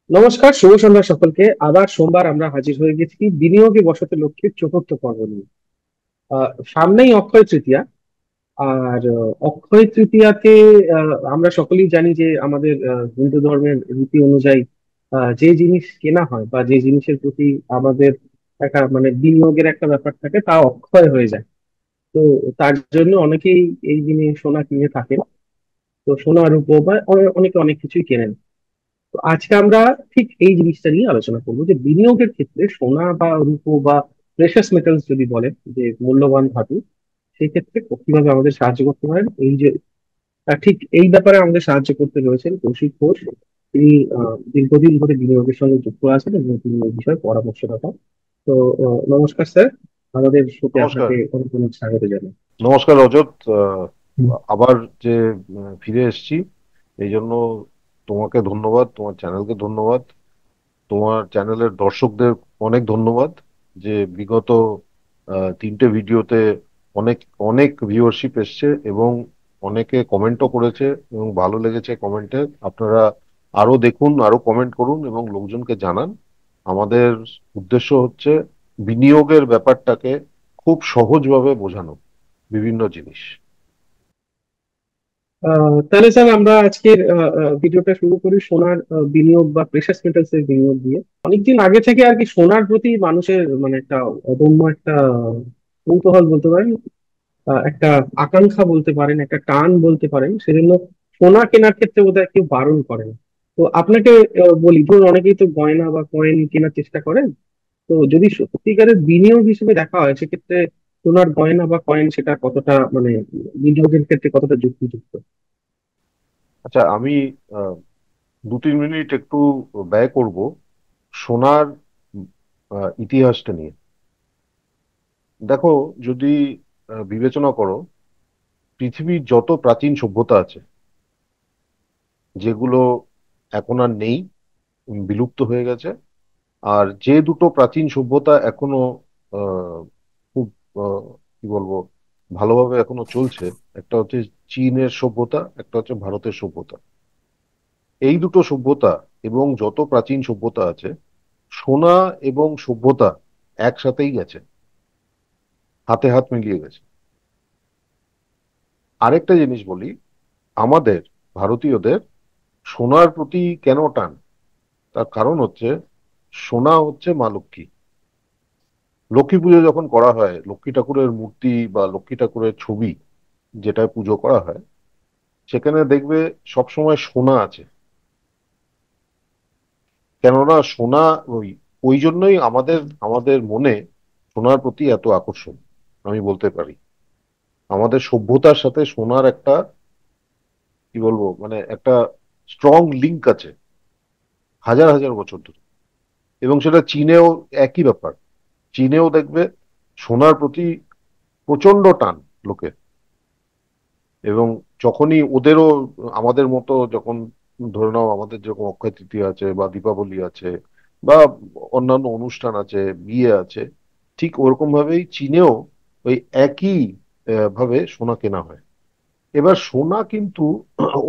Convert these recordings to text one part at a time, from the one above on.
নমস্কার, শুভ সন্ধ্যা সকলকে। আবার সোমবার আমরা হাজির হয়ে গেছি বিনিয়োগে বসতে লক্ষ্মীর চতুর্থ পর্ব নিয়ে। সামনেই অক্ষয় তৃতীয়া। আর অক্ষয় তৃতীয়াতে আমরা সকলেই জানি যে আমাদের হিন্দু ধর্মের রীতি অনুযায়ী যে জিনিস কেনা হয় বা যে জিনিসের প্রতি আমাদের একটা মানে বিনিয়োগের একটা ব্যাপার থাকে তা অক্ষয় হয়ে যায়। তো তার জন্য অনেকেই এই দিনে সোনা কিনে থাকেন। তো সোনা রূপো বা অনেকে অনেক কিছুই কেনেন। তো আজকে আমরা ঠিক এই জিনিসটা নিয়ে আলোচনা করবো যে বিনিয়োগের ক্ষেত্রে সোনা বা রূপো বা প্রেশাস মেটালস যদি বলেন যে মূল্যবান ধাতু, সেই ক্ষেত্রে কিভাবে আমাদের সাহায্য করতে পারেন এই যে ঠিক এই ব্যাপারে আমাদের সাহায্য করতে রয়েছেন কৌশিক ঘোষ। তিনি দীর্ঘদিন ধরে বিনিয়োগের সঙ্গে যুক্ত আছেন এবং তিনি এই বিষয়ে পরামর্শদাতা। তো নমস্কার স্যার, আমাদের সাথে নমস্কার। আপনাকে অনেক অনেক স্বাগত জানাই। নমস্কার রজত। হুম। আবার যে ফিরে এসেছি এই জন্য তোমাকে ধন্যবাদ, তোমার চ্যানেলকে ধন্যবাদ, তোমার চ্যানেলের দর্শকদের অনেক ধন্যবাদ যে বিগত তিনটে ভিডিওতে অনেক অনেক ভিউয়ারশিপ এসছে এবং অনেকে কমেন্টও করেছে এবং ভালো লেগেছে কমেন্টে। আপনারা আরো দেখুন, আরো কমেন্ট করুন এবং লোকজনকে জানান। আমাদের উদ্দেশ্য হচ্ছে বিনিয়োগের ব্যাপারটাকে খুব সহজভাবে বোঝানো বিভিন্ন জিনিস। তাহলে স্যার আমরা আজকের ভিডিওটা শুরু করি সোনার বিনিয়োগ বা প্রেশাস মেটালস এর বিনিয়োগ দিয়ে। অনেকদিন আগে থেকে আর কি সোনার প্রতি মানুষের মানে একটা অদম্য একটা কৌতূহল বলতে পারেন, একটা আকাঙ্ক্ষা বলতে পারেন, একটা টান বলতে পারেন। সেজন্য সোনা কেনার ক্ষেত্রে বোধহয় কেউ বারণ করে না। তো আপনাকে বলি, ধরুন অনেকেই তো গয়না বা কয়েন কেনার চেষ্টা করেন। তো যদি সত্যিকারের বিনিয়োগ হিসেবে দেখা হয় সেক্ষেত্রে সোনার গয়না বা কয়েন সেটা কতটা মানে বিনিয়োগের ক্ষেত্রে কতটা যুক্তিযুক্ত? আচ্ছা, আমি আহ, 2-3 মিনিট একটু ব্যয় করব সোনার ইতিহাসটা নিয়ে। দেখো, যদি বিবেচনা করো, পৃথিবীর যত প্রাচীন সভ্যতা আছে যেগুলো এখন আর নেই, বিলুপ্ত হয়ে গেছে, আর যে দুটো প্রাচীন সভ্যতা এখনো আহ, খুব কি বলবো, ভালোভাবে এখনো চলছে, একটা হচ্ছে চীনের সভ্যতা, একটা হচ্ছে ভারতের সভ্যতা। এই দুটো সভ্যতা এবং যত প্রাচীন সভ্যতা আছে, সোনা এবং সভ্যতা একসাথেই গেছে, হাতে হাত মিলিয়ে গেছে। আরেকটা জিনিস বলি, আমাদের ভারতীয়দের সোনার প্রতি কেন টান? তার কারণ হচ্ছে সোনা হচ্ছে মা লক্ষ্মী। লক্ষ্মী পুজো যখন করা হয়, লক্ষ্মী ঠাকুরের মূর্তি বা লক্ষ্মী ঠাকুরের ছবি যেটা পুজো করা হয়, সেখানে দেখবে সবসময় সোনা আছে। কেননা সোনা, ওই ওই জন্যই আমাদের আমাদের মনে সোনার প্রতি এত আকর্ষণ। আমি বলতে পারি আমাদের সভ্যতার সাথে সোনার একটা, কি বলবো, মানে একটা স্ট্রং লিংক আছে হাজার হাজার বছর ধরে। এবং সেটা চীনেও একই ব্যাপার। চীনেও দেখবে সোনার প্রতি প্রচন্ড টান লোকের। এবং যখনই ওদেরও আমাদের মতো যখন, ধরে নাও আমাদের যেরকম অক্ষয় তৃতীয়া আছে বা দীপাবলি আছে বা অন্যান্য অনুষ্ঠান আছে, বিয়ে আছে, ঠিক ওরকম ভাবেই চীনেও ওই একই ভাবে সোনা কেনা হয়। এবার সোনা কিন্তু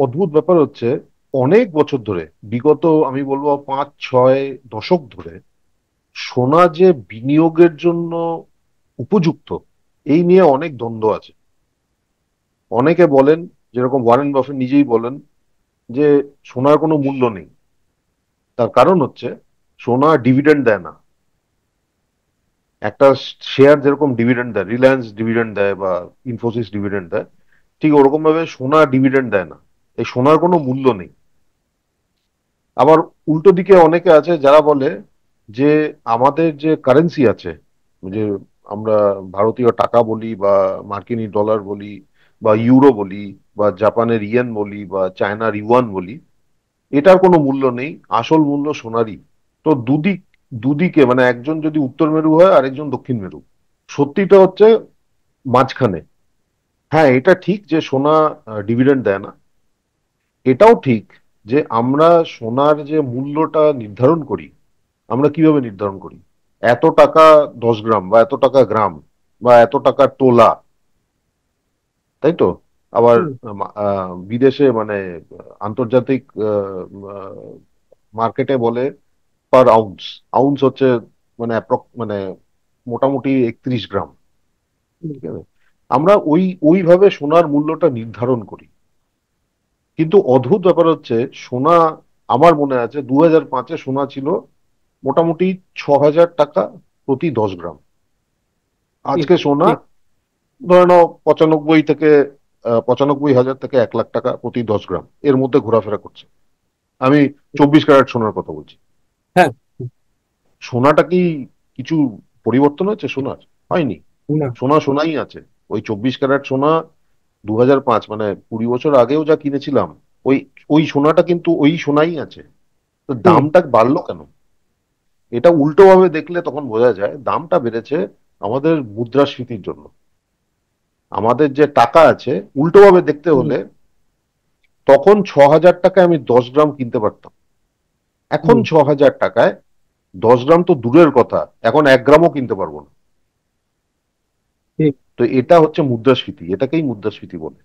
অদ্ভুত ব্যাপার হচ্ছে, অনেক বছর ধরে, বিগত আমি বলবো 5-6 দশক ধরে সোনা যে বিনিয়োগের জন্য উপযুক্ত, এই নিয়ে অনেক দ্বন্দ্ব আছে। অনেকে বলেন, যেরকম ওয়ারেন বাফেট নিজেই বলেন, যে সোনার কোনো মূল্য নেই। তার কারণ হচ্ছে সোনা ডিভিডেন্ড দেয় না। একটা শেয়ার যেরকম ডিভিডেন্ড দেয়, রিলায়েন্স ডিভিডেন্ড দেয় বা ইনফোসিস ডিভিডেন্ড দেয়, ঠিক ওরকম ভাবে সোনা ডিভিডেন্ড দেয় না। এই সোনার কোনো মূল্য নেই। আবার উল্টো দিকে অনেকে আছে যারা বলে যে আমাদের যে কারেন্সি আছে, যে আমরা ভারতীয় টাকা বলি বা মার্কিনী ডলার বলি বা ইউরো বলি বা জাপানের ইয়েন বলি বা চায়নার ইউয়ান বলি, এটার কোনো মূল্য নেই, আসল মূল্য সোনারই। তো দুদিকে মানে একজন যদি উত্তর মেরু হয় আরেকজন দক্ষিণ মেরু, সত্যিটা হচ্ছে মাঝখানে। হ্যাঁ, এটা ঠিক যে সোনা ডিভিডেন্ড দেয় না। এটাও ঠিক যে আমরা সোনার যে মূল্যটা নির্ধারণ করি, আমরা কিভাবে নির্ধারণ করি? এত টাকা 10 গ্রাম বা এত টাকা গ্রাম বা এত টাকা তোলা, তাই তো? আবার বিদেশে মানে আন্তর্জাতিক মার্কেটে বলে পার আউন্স। আউন্স হচ্ছে মানে মানে মোটামুটি 31 গ্রাম। হুম, ঠিক আছে, আমরা ওইভাবে সোনার মূল্যটা নির্ধারণ করি। কিন্তু অদ্ভুত ব্যাপার হচ্ছে, সোনা, আমার মনে আছে 2005-এ সোনা ছিল মোটামুটি 6,000 টাকা প্রতি 10 গ্রাম। ঠিক আজকে সোনা ঠিক। ধরে নাও 95,000 থেকে 1 লাখ টাকা প্রতি 10 গ্রাম এর মধ্যে ঘোরাফেরা করছে। আমি 24 ক্যারেট সোনার কথা বলছি। হ্যাঁ। হুম, সোনাটা কি কিছু পরিবর্তন হয়েছে সোনার? হয়নি। না। সোনা সোনাই আছে। ওই 24 ক্যারেট সোনা 2005 মানে 20 বছর আগেও যা কিনেছিলাম, ওই ওই সোনাটা কিন্তু ওই সোনাই আছে। তো হুম, দামটা বাড়লো কেন? এটা উল্টো ভাবে দেখলে তখন বোঝা যায় দামটা বেড়েছে আমাদের মুদ্রাস্ফীতির জন্য। আমাদের যে টাকা আছে, উল্টো ভাবে দেখতে হুম, হলে তখন 6,000 টাকায় আমি 10 গ্রাম কিনতে পারতাম। এখন হুম, 6,000 টাকায় 10 গ্রাম তো দূরের কথা, এখন 1 গ্রামও কিনতে পারবো না। ঠিক। তো এটা হচ্ছে মুদ্রাস্ফীতি, এটাকেই মুদ্রাস্ফীতি বলে।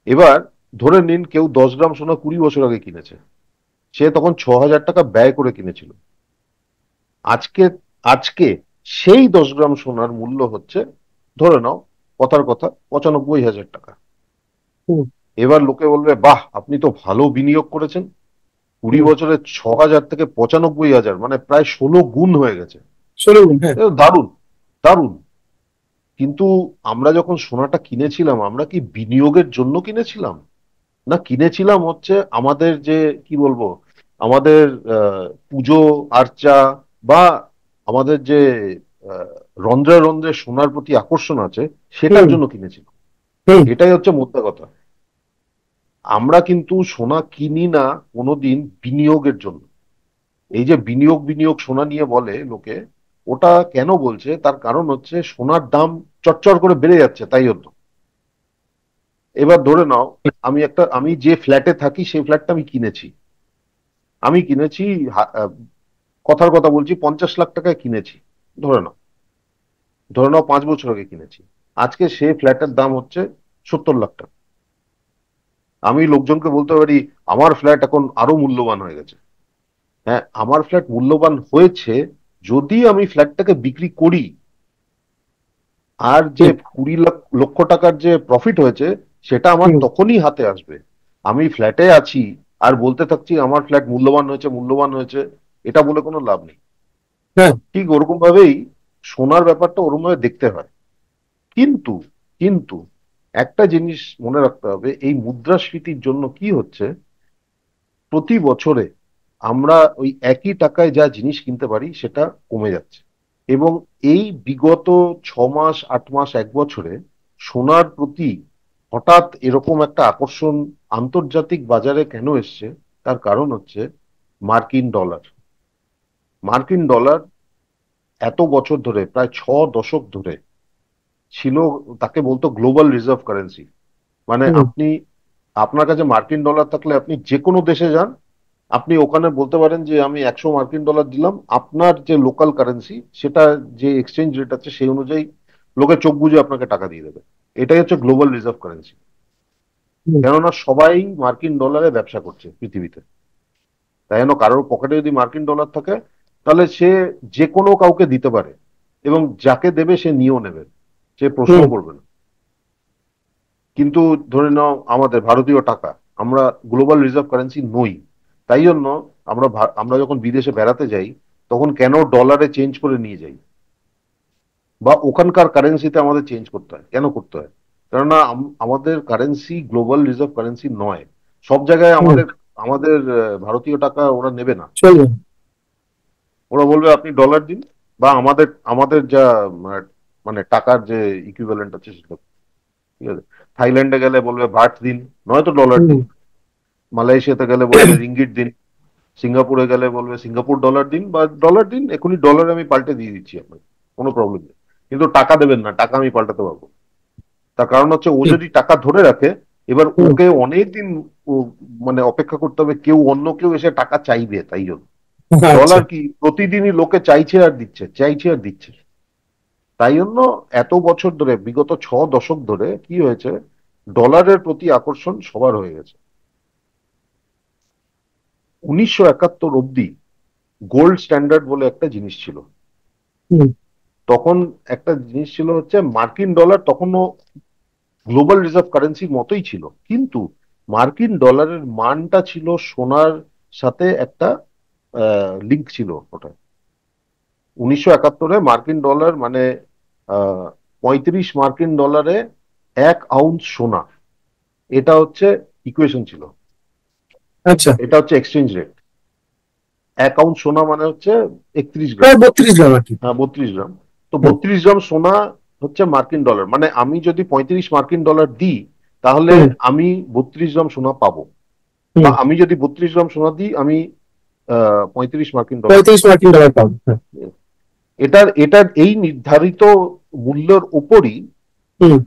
এবার ধরে নিন কেউ 10 গ্রাম সোনা 20 বছর আগে কিনেছে, সে তখন 6,000 টাকা ব্যয় করে কিনেছিল। আজকে আজকে সেই 10 গ্রাম সোনার মূল্য হচ্ছে, ধরে নাও কথার কথা, 95,000 টাকা। হুম, এবার লোকে বলবে, বাহ, আপনি তো ভালো বিনিয়োগ করেছেন। কুড়ি হুম। বছরে 6,000 থেকে 95,000, মানে প্রায় 16 গুণ হয়ে গেছে। 16 গুণ, হ্যাঁ। এ তো দারুণ, দারুণ। কিন্তু আমরা যখন সোনাটা কিনেছিলাম, আমরা কি বিনিয়োগের জন্য কিনেছিলাম? না, কিনেছিলাম হচ্ছে আমাদের যে, কি বলবো, আমাদের পুজো আর্চা বা আমাদের যে আহ, রন্ধ্রে রন্ধ্রে সোনার প্রতি আকর্ষণ আছে, সেটার হুম, জন্য কিনেছিলাম। হুম, এটাই হচ্ছে মোদ্দা কথা। আমরা কিন্তু সোনা কিনি না কোনোদিন বিনিয়োগের জন্য। এই যে বিনিয়োগ বিনিয়োগ সোনা নিয়ে বলে লোকে, ওটা কেন বলছে, তার কারণ হচ্ছে সোনার দাম চটচট করে বেড়ে যাচ্ছে, তাই জন্য। এবার ধরে নাও, আমি যে ফ্ল্যাটে থাকি সেই ফ্ল্যাটটা আমি কিনেছি। আমি কিনেছি, কথার কথা বলছি, 50 লাখ টাকায় কিনেছি। ধরে নাও, 5 বছর আগে কিনেছি। আজকে সেই ফ্ল্যাটের দাম হচ্ছে 70 লাখ টাকা। আমি লোকজনকে বলতে পারি আমার ফ্ল্যাট এখন আরো মূল্যবান হয়ে গেছে। হ্যাঁ, আমার ফ্ল্যাট মূল্যবান হয়েছে যদি আমি ফ্ল্যাটটাকে বিক্রি করি। আর যে ঠিক। 20 লক্ষ টাকার যে প্রফিট হয়েছে, সেটা আমার হুম, তখনই হাতে আসবে। আমি ফ্ল্যাটে আছি আর বলতে থাকছি আমার ফ্ল্যাট মূল্যবান হয়েছে, মূল্যবান হয়েছে, এটা বলে কোনো লাভ নেই। হ্যাঁ। ঠিক ওরকম ভাবেই সোনার ব্যাপারটা ওরকম ভাবে দেখতে হয়। কিন্তু কিন্তু একটা জিনিস মনে রাখতে হবে, এই মুদ্রাস্ফীতির জন্য কি হচ্ছে, প্রতি বছরে আমরা ওই একই টাকায় যা জিনিস কিনতে পারি সেটা কমে যাচ্ছে। এবং এই বিগত 6 মাস, 8 মাস, 1 বছরে সোনার প্রতি হঠাৎ এরকম একটা আকর্ষণ আন্তর্জাতিক বাজারে কেন এসছে, তার কারণ হচ্ছে মার্কিন ডলার। মার্কিন ডলার এত বছর ধরে, প্রায় 6 দশক ধরে ছিল, তাকে বলতো গ্লোবাল রিজার্ভ কারেন্সি। মানে হুম, আপনি, আপনার কাছে মার্কিন ডলার থাকলে আপনি যে কোনো দেশে যান, আপনি ওখানে বলতে পারেন যে আমি 100 মার্কিন ডলার দিলাম, আপনার যে লোকাল কারেন্সি সেটা, যে এক্সচেঞ্জ রেট আছে সেই অনুযায়ী লোকে চোখ বুজে আপনাকে টাকা দিয়ে দেবে। এটাই হচ্ছে গ্লোবাল রিজার্ভ কারেন্সি। হুম, কেননা সবাই মার্কিন ডলারে ব্যবসা করছে পৃথিবীতে। তাই জন্য কারোর পকেটে যদি মার্কিন ডলার থাকে, তাহলে সে যে কোনো কাউকে দিতে পারে, এবং যাকে দেবে সে নিয়েও নেবে, সে প্রশ্ন হুম, করবে না। কিন্তু ধরে নাও আমাদের ভারতীয় টাকা, আমরা গ্লোবাল রিজার্ভ কারেন্সি নই। তাই জন্য আমরা যখন বিদেশে বেড়াতে যাই, তখন কেন ডলারে চেঞ্জ করে নিয়ে যাই, বা ওখানকার কারেন্সিতে আমাদের চেঞ্জ করতে হয়, কেন করতে হয়? কেননা আমাদের কারেন্সি গ্লোবাল রিজার্ভ কারেন্সি নয়। সব জায়গায় হুম। আমাদের আমাদের ভারতীয় টাকা ওরা নেবে না। চলবে। ওরা বলবে আপনি ডলার দিন, বা আমাদের আমাদের যা আহ, মানে টাকার যে ইকুইভ্যালেন্ট আছে সেটা। ঠিক আছে, থাইল্যান্ডে গেলে বলবে বাট দিন, নয়তো ডলার হুম, দিন। মালয়েশিয়াতে গেলে বলবে রিঙ্গিট দিন। সিঙ্গাপুরে গেলে বলবে সিঙ্গাপুর ডলার দিন, বা ডলার দিন, এখনই ডলার আমি পাল্টে দিয়ে দিচ্ছি আপনাকে, কোনো প্রবলেম নেই। কিন্তু টাকা দেবেন না, টাকা আমি পাল্টাতে পারবো। তার কারণ হচ্ছে ও ঠিক। যদি টাকা ধরে রাখে, এবার হুম, ওকে অনেকদিন মানে অপেক্ষা করতে হবে, কেউ অন্য কেউ এসে টাকা চাইবে, তাই জন্য। আচ্ছা। ডলার কি প্রতিদিনই লোকে চাইছে আর দিচ্ছে, চাইছে আর দিচ্ছে। তাই জন্য এত বছর ধরে, বিগত 6 দশক ধরে কি হয়েছে, ডলারের প্রতি আকর্ষণ সবার হয়ে গেছে। 1971 অব্দি গোল্ড স্ট্যান্ডার্ড বলে একটা জিনিস ছিল। হুম। তখন একটা জিনিস ছিল হচ্ছে মার্কিন ডলার, তখনও গ্লোবাল রিজার্ভ কারেন্সির মতোই ছিল, কিন্তু মার্কিন ডলারের মানটা ছিল সোনার সাথে একটা লিঙ্ক ছিল ওটা। 1971 মার্কিন ডলার মানে 35 মার্কিন ডলারে 1 আউন্স সোনা, এটা হচ্ছে ইকুয়েশন ছিল, আচ্ছা। এটা হচ্ছে এক্সচেঞ্জ রেট। 1 আউন্স সোনা মানে হচ্ছে 31 গ্রাম। প্রায় 32 গ্রাম আর কি। হ্যাঁ, 32 গ্রাম। তো হুম। 32 গ্রাম সোনা হচ্ছে মার্কিন ডলার, মানে আমি যদি 35 মার্কিন ডলার দিই, তাহলে হুম। আমি 32 গ্রাম সোনা পাবো। বা হুম। আমি যদি 32 গ্রাম সোনা দিই, আমি 35 মার্কিন ডলার। 35 মার্কিন ডলার পাবো, হ্যাঁ। এটার এটার এই নির্ধারিত মূল্যের উপরই হুম।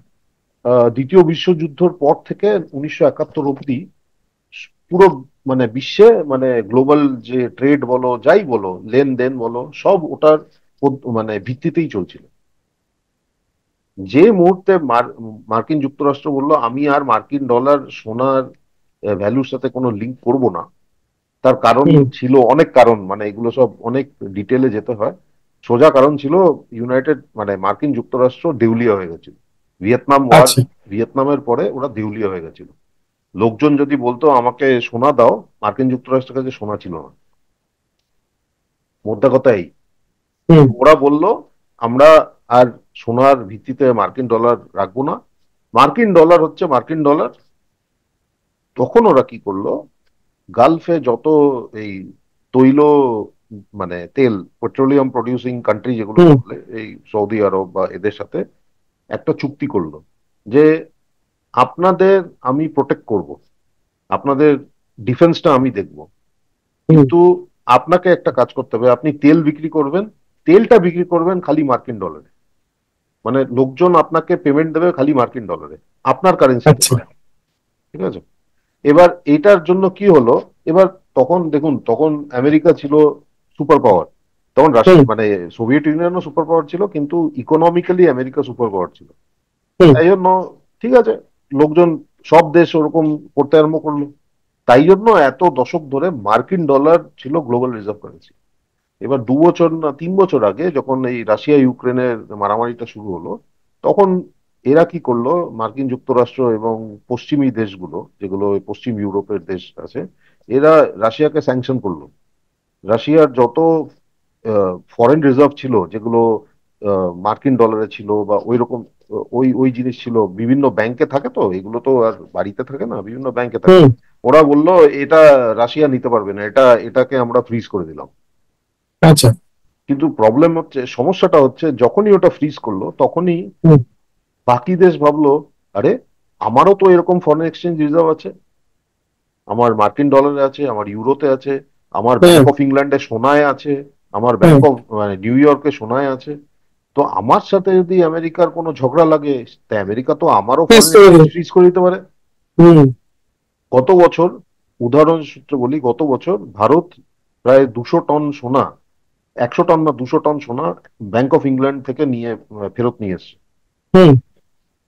দ্বিতীয় বিশ্বযুদ্ধের পর থেকে 1971 অব্দি পুরো মানে বিশ্বে, মানে গ্লোবাল যে ট্রেড বলো যাই বলো, লেনদেন বলো, সব ওটার মানে ভিত্তিতেই চলছিল। যে মুহূর্তে মার্কিন যুক্তরাষ্ট্র বলল আমি আর মার্কিন ডলার সোনার ভ্যালুর সাথে কোনো লিঙ্ক করব না, তার কারণ হুম। ছিল অনেক কারণ, মানে এগুলো সব অনেক ডিটেলে যেতে হয়। সোজা কারণ ছিল ইউনাইটেড মানে মার্কিন যুক্তরাষ্ট্র দেউলিয়া হয়ে গেছিল। ভিয়েতনাম ওয়ার, আচ্ছা। ভিয়েতনামের পরে ওরা দেউলিয়া হয়ে গেছিল। লোকজন যদি বলতো আমাকে সোনা দাও, মার্কিন যুক্তরাষ্ট্রের কাছে সোনা ছিল না। মোদ্দা কথা এই, হুম। ওরা বলল আমরা আর সোনার ভিত্তিতে মার্কিন ডলার রাখবো না, মার্কিন ডলার হচ্ছে মার্কিন ডলার। তখন ওরা কি করলো, গালফে যত এই তৈল মানে তেল, পেট্রোলিয়াম প্রডিউসিং কান্ট্রি যেগুলোকে হুম। বলে, এই সৌদি আরব বা এদের সাথে একটা চুক্তি করলো যে আপনাদের আমি প্রোটেক্ট করব, আপনাদের ডিফেন্সটা আমি দেখব, হুম। কিন্তু আপনাকে একটা কাজ করতে হবে, আপনি তেল বিক্রি করবেন, তেলটা বিক্রি করবেন খালি মার্কিন ডলারে, মানে লোকজন আপনাকে পেমেন্ট দেবে খালি মার্কিন ডলারে, আপনার কারেন্সিতে আচ্ছা। নয়। ঠিক আছে? এবার এটার জন্য কি হলো, এবার তখন দেখুন, তখন আমেরিকা ছিল সুপার পাওয়ার, তখন হুম। রাশিয়া মানে সোভিয়েত ইউনিয়নও সুপার পাওয়ার ছিল, কিন্তু ইকোনমিক্যালি আমেরিকা সুপার পাওয়ার ছিল। হুম। তাই জন্য ঠিক আছে, লোকজন সব দেশ ওরকম করতে আরম্ভ করলো। তাই জন্য এত দশক ধরে মার্কিন ডলার ছিল গ্লোবাল রিজার্ভ কারেন্সি। এবার 2 বছর না 3 বছর আগে যখন এই রাশিয়া ইউক্রেনের মারামারিটা শুরু হলো, তখন এরা কি করলো, মার্কিন যুক্তরাষ্ট্র এবং পশ্চিমী দেশগুলো যেগুলো ওই পশ্চিম ইউরোপের দেশ আছে, এরা রাশিয়াকে স্যাংশন করলো। রাশিয়ার যত ফরেন রিজার্ভ ছিল, যেগুলো মার্কিন ডলারে ছিল বা ওই রকম ওই ওই জিনিস ছিল, বিভিন্ন ব্যাংকে থাকে, তো এগুলো তো আর বাড়িতে থাকে না, বিভিন্ন ব্যাংকে থাকে। হুম। ওরা বললো এটা রাশিয়া নিতে পারবে না, এটাকে আমরা ফ্রিজ করে দিলাম। আচ্ছা। কিন্তু প্রবলেম হচ্ছে, সমস্যাটা হচ্ছে, যখনই ওটা ফ্রিজ করলো তখনই হুম। বাকি দেশ ভাবলো আরে আমারও তো এরকম ফরেন এক্সচেঞ্জ রিজার্ভ আছে, আমার মার্কিন ডলারে আছে, আমার ইউরোতে আছে, আমার হ্যাঁ। ব্যাংক অফ ইংল্যান্ডে সোনায় আছে, আমার হ্যাঁ। ব্যাংক অফ মানে নিউ ইয়র্কে সোনায় আছে। তো আমার সাথে যদি আমেরিকার কোনো ঝগড়া লাগে, তা আমেরিকা তো আমারও বেশ ফরেন তো। এক্সচেঞ্জ ফ্রিজ করে দিতে পারে। হুম। গত বছর, উদাহরণ সূত্রে বলি, গত বছর ভারত প্রায় 200 টন সোনা, 100 টন না 200 টন সোনা ব্যাংক অফ ইংল্যান্ড থেকে নিয়ে ফেরত নিয়ে এসছে। হুম।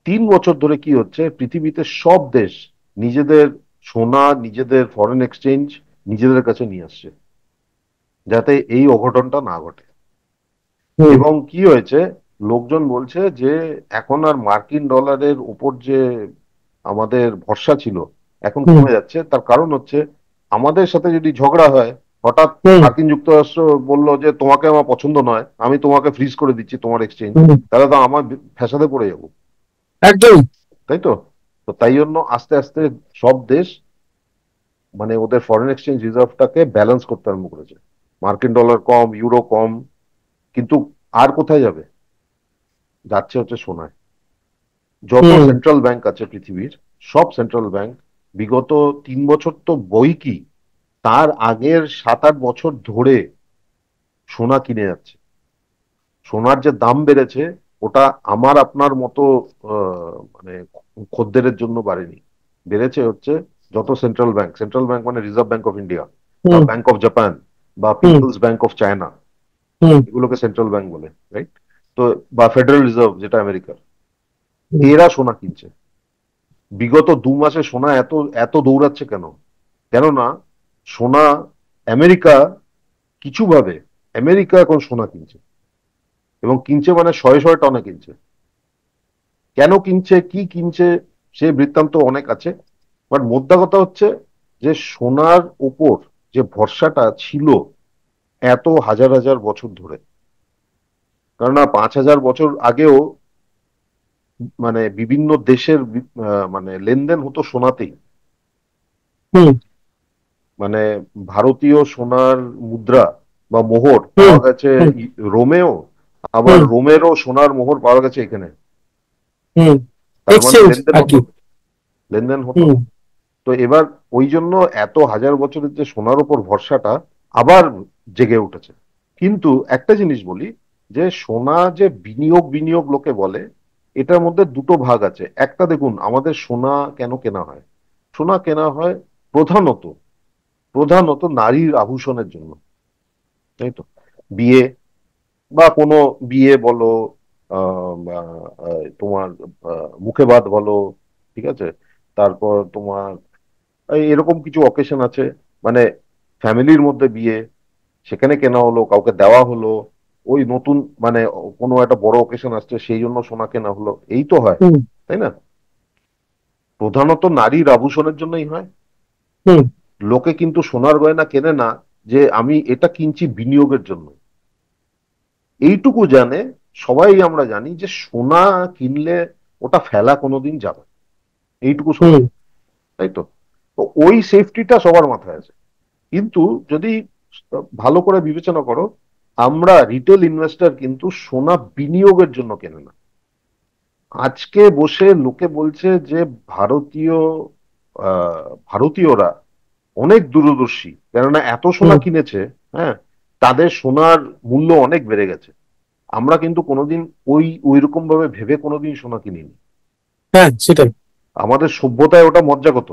3 বছর ধরে কি হচ্ছে, পৃথিবীতে সব দেশ নিজেদের সোনা, নিজেদের ফরেন এক্সচেঞ্জ নিজেদের কাছে নিয়ে আসছে, যাতে এই অঘটনটা না ঘটে। হুম। এবং কি হয়েছে, লোকজন বলছে যে এখন আর মার্কিন ডলারের উপর যে আমাদের ভরসা ছিল এখন হুম। কমে যাচ্ছে। তার কারণ হচ্ছে, আমাদের সাথে যদি ঝগড়া হয়, হঠাৎ হুম। মার্কিন যুক্তরাষ্ট্র বললো যে তোমাকে আমার পছন্দ নয়, আমি তোমাকে ফ্রিজ করে দিচ্ছি তোমার এক্সচেঞ্জ, হুম। তাহলে তো আমার ফ্যাসাদে পড়ে যাবো। একদম। তাই তো? তো তাই জন্য আস্তে আস্তে সব দেশ মানে ওদের ফরেন এক্সচেঞ্জ রিজার্ভটাকে ব্যালেন্স করতে আরম্ভ করেছে। মার্কিন ডলার কম, ইউরো কম, কিন্তু আর কোথায় যাবে, যাচ্ছে হচ্ছে সোনায়। যত হুম। সেন্ট্রাল ব্যাংক আছে পৃথিবীর, সব সেন্ট্রাল ব্যাংক বিগত 3 বছর তো বই কি, তার আগের 7-8 বছর ধরে সোনা কিনে যাচ্ছে। সোনার যে দাম বেড়েছে, ওটা আমার আপনার মতো মানে খদ্দেরের জন্য বাড়েনি, বেড়েছে হচ্ছে যত সেন্ট্রাল ব্যাংক, সেন্ট্রাল ব্যাংক মানে রিজার্ভ ব্যাংক অফ ইন্ডিয়া বা হুম। ব্যাংক অফ জাপান বা হুম। পিপলস ব্যাংক অফ চায়না, হুম। এগুলোকে সেন্ট্রাল ব্যাংক বলে, রাইট? তো বা ফেডারেল রিজার্ভ যেটা আমেরিকার, হুম। এরা সোনা কিনছে। বিগত 2 মাসে সোনা এত এত দৌড়াচ্ছে কেন? কেননা সোনা আমেরিকা কিছু ভাবে, আমেরিকা এখন সোনা কিনছে, এবং কিনছে মানে শয়ে শয়ে টনে কিনছে। কেন কিনছে, কি কিনছে, সে বৃত্তান্ত অনেক আছে। বাট মোদ্দা কথা হচ্ছে যে সোনার উপর যে ভরসাটা ছিল এত হাজার হাজার বছর ধরে, কেননা 5,000 বছর আগেও মানে বিভিন্ন দেশের মানে লেনদেন হতো সোনাতেই। হুম। মানে ভারতীয় সোনার মুদ্রা বা মোহর হুম। পাওয়া গেছে হুম। রোমেও, আবার হুম। রোমেরও সোনার মোহর পাওয়া গেছে এখানে। হুম। তার মানে এক্সচেঞ্জ লেনদেন আর হতো, কি। লেনদেন হতো। হুম। তো এবার ওই জন্য এত হাজার বছরের যে সোনার উপর ভরসাটা আবার জেগে উঠেছে। কিন্তু একটা জিনিস বলি, যে সোনা যে বিনিয়োগ বিনিয়োগ লোকে বলে, এটার মধ্যে দুটো ভাগ আছে। একটা দেখুন, আমাদের সোনা কেন কেনা হয়? সোনা কেনা হয় প্রধানত প্রধানত নারীর আভূষণের জন্য, তাই তো। বিয়ে বা কোনো বিয়ে বলো, বা তোমার মুখে ভাত বলো, ঠিক আছে, তারপর তোমার এরকম কিছু অকেশন আছে, মানে ফ্যামিলির মধ্যে বিয়ে, সেখানে কেনা হলো, কাউকে দেওয়া হলো, ওই নতুন মানে কোনো একটা বড় অকেশন আসছে সেই জন্য সোনা কেনা হলো, এই তো হয়, হুম। তাই না? প্রধানত নারীর আভূষণের জন্যই হয়। হুম। লোকে কিন্তু সোনার গয়না কেনে না যে আমি এটা কিনছি বিনিয়োগের জন্য। এইটুকু জানে, সবাই আমরা জানি যে সোনা কিনলে ওটা ফেলা কোনোদিন যাবে না। এইটুকু সবাই, হুম। তাই তো। তো ওই সেফটিটা সবার মাথায় আছে। কিন্তু যদি ভালো করে বিবেচনা করো, আমরা রিটেল ইনভেস্টর কিন্তু সোনা বিনিয়োগের জন্য কেনে না। আজকে বসে লোকে বলছে যে ভারতীয় ভারতীয়রা অনেক দূরদর্শী, কেননা এত সোনা হুম। কিনেছে, হ্যাঁ, তাদের সোনার মূল্য অনেক বেড়ে গেছে। আমরা কিন্তু কোনোদিন ওই রকম ভাবে ভেবে কোনোদিন সোনা কিনিনি। হ্যাঁ, সেটাই। আমাদের সভ্যতায় ওটা মজ্জাগত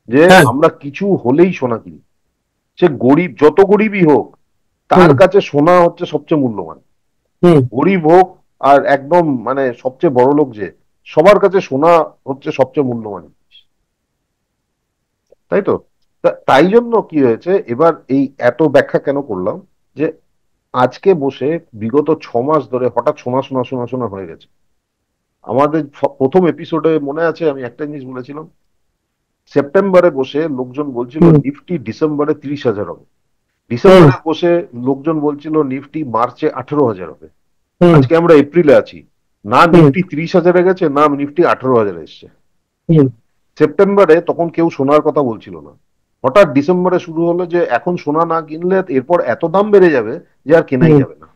যে হ্যাঁ। আমরা কিছু হলেই সোনা কিনি। সে গরিব, যত গরিবই হোক, তার হুম। কাছে সোনা হচ্ছে সবচেয়ে মূল্যবান। হুম। গরিব হোক আর একদম মানে সবচেয়ে বড় লোক, যে সবার কাছে সোনা হচ্ছে সবচেয়ে মূল্যবান, তাই তো। তাই জন্য কি হয়েছে, এবার এই এত ব্যাখ্যা কেন করলাম, যে আজকে বসে বিগত 6 মাস ধরে হঠাৎ সোনা সোনা সোনা সোনা হয়ে গেছে। আমাদের প্রথম এপিসোডে মনে আছে আমি একটা জিনিস বলেছিলাম, সেপ্টেম্বরে বসে লোকজন বলছিল হুম। নিফটি ডিসেম্বরে 30,000 হবে। হুম। ডিসেম্বরে বসে লোকজন বলছিল নিফটি মার্চে 18,000 হবে। হুম। আজকে আমরা এপ্রিলে আছি, না হুম। নিফটি 30,000-এ গেছে, না নিফটি 18,000-এ এসছে। হুম। সেপ্টেম্বরে তখন কেউ সোনার কথা বলছিল না। হঠাৎ ডিসেম্বরে শুরু হলো যে এখন সোনা না কিনলে এরপর এত দাম বেড়ে যাবে যে আর কেনাই হুম। যাবে না।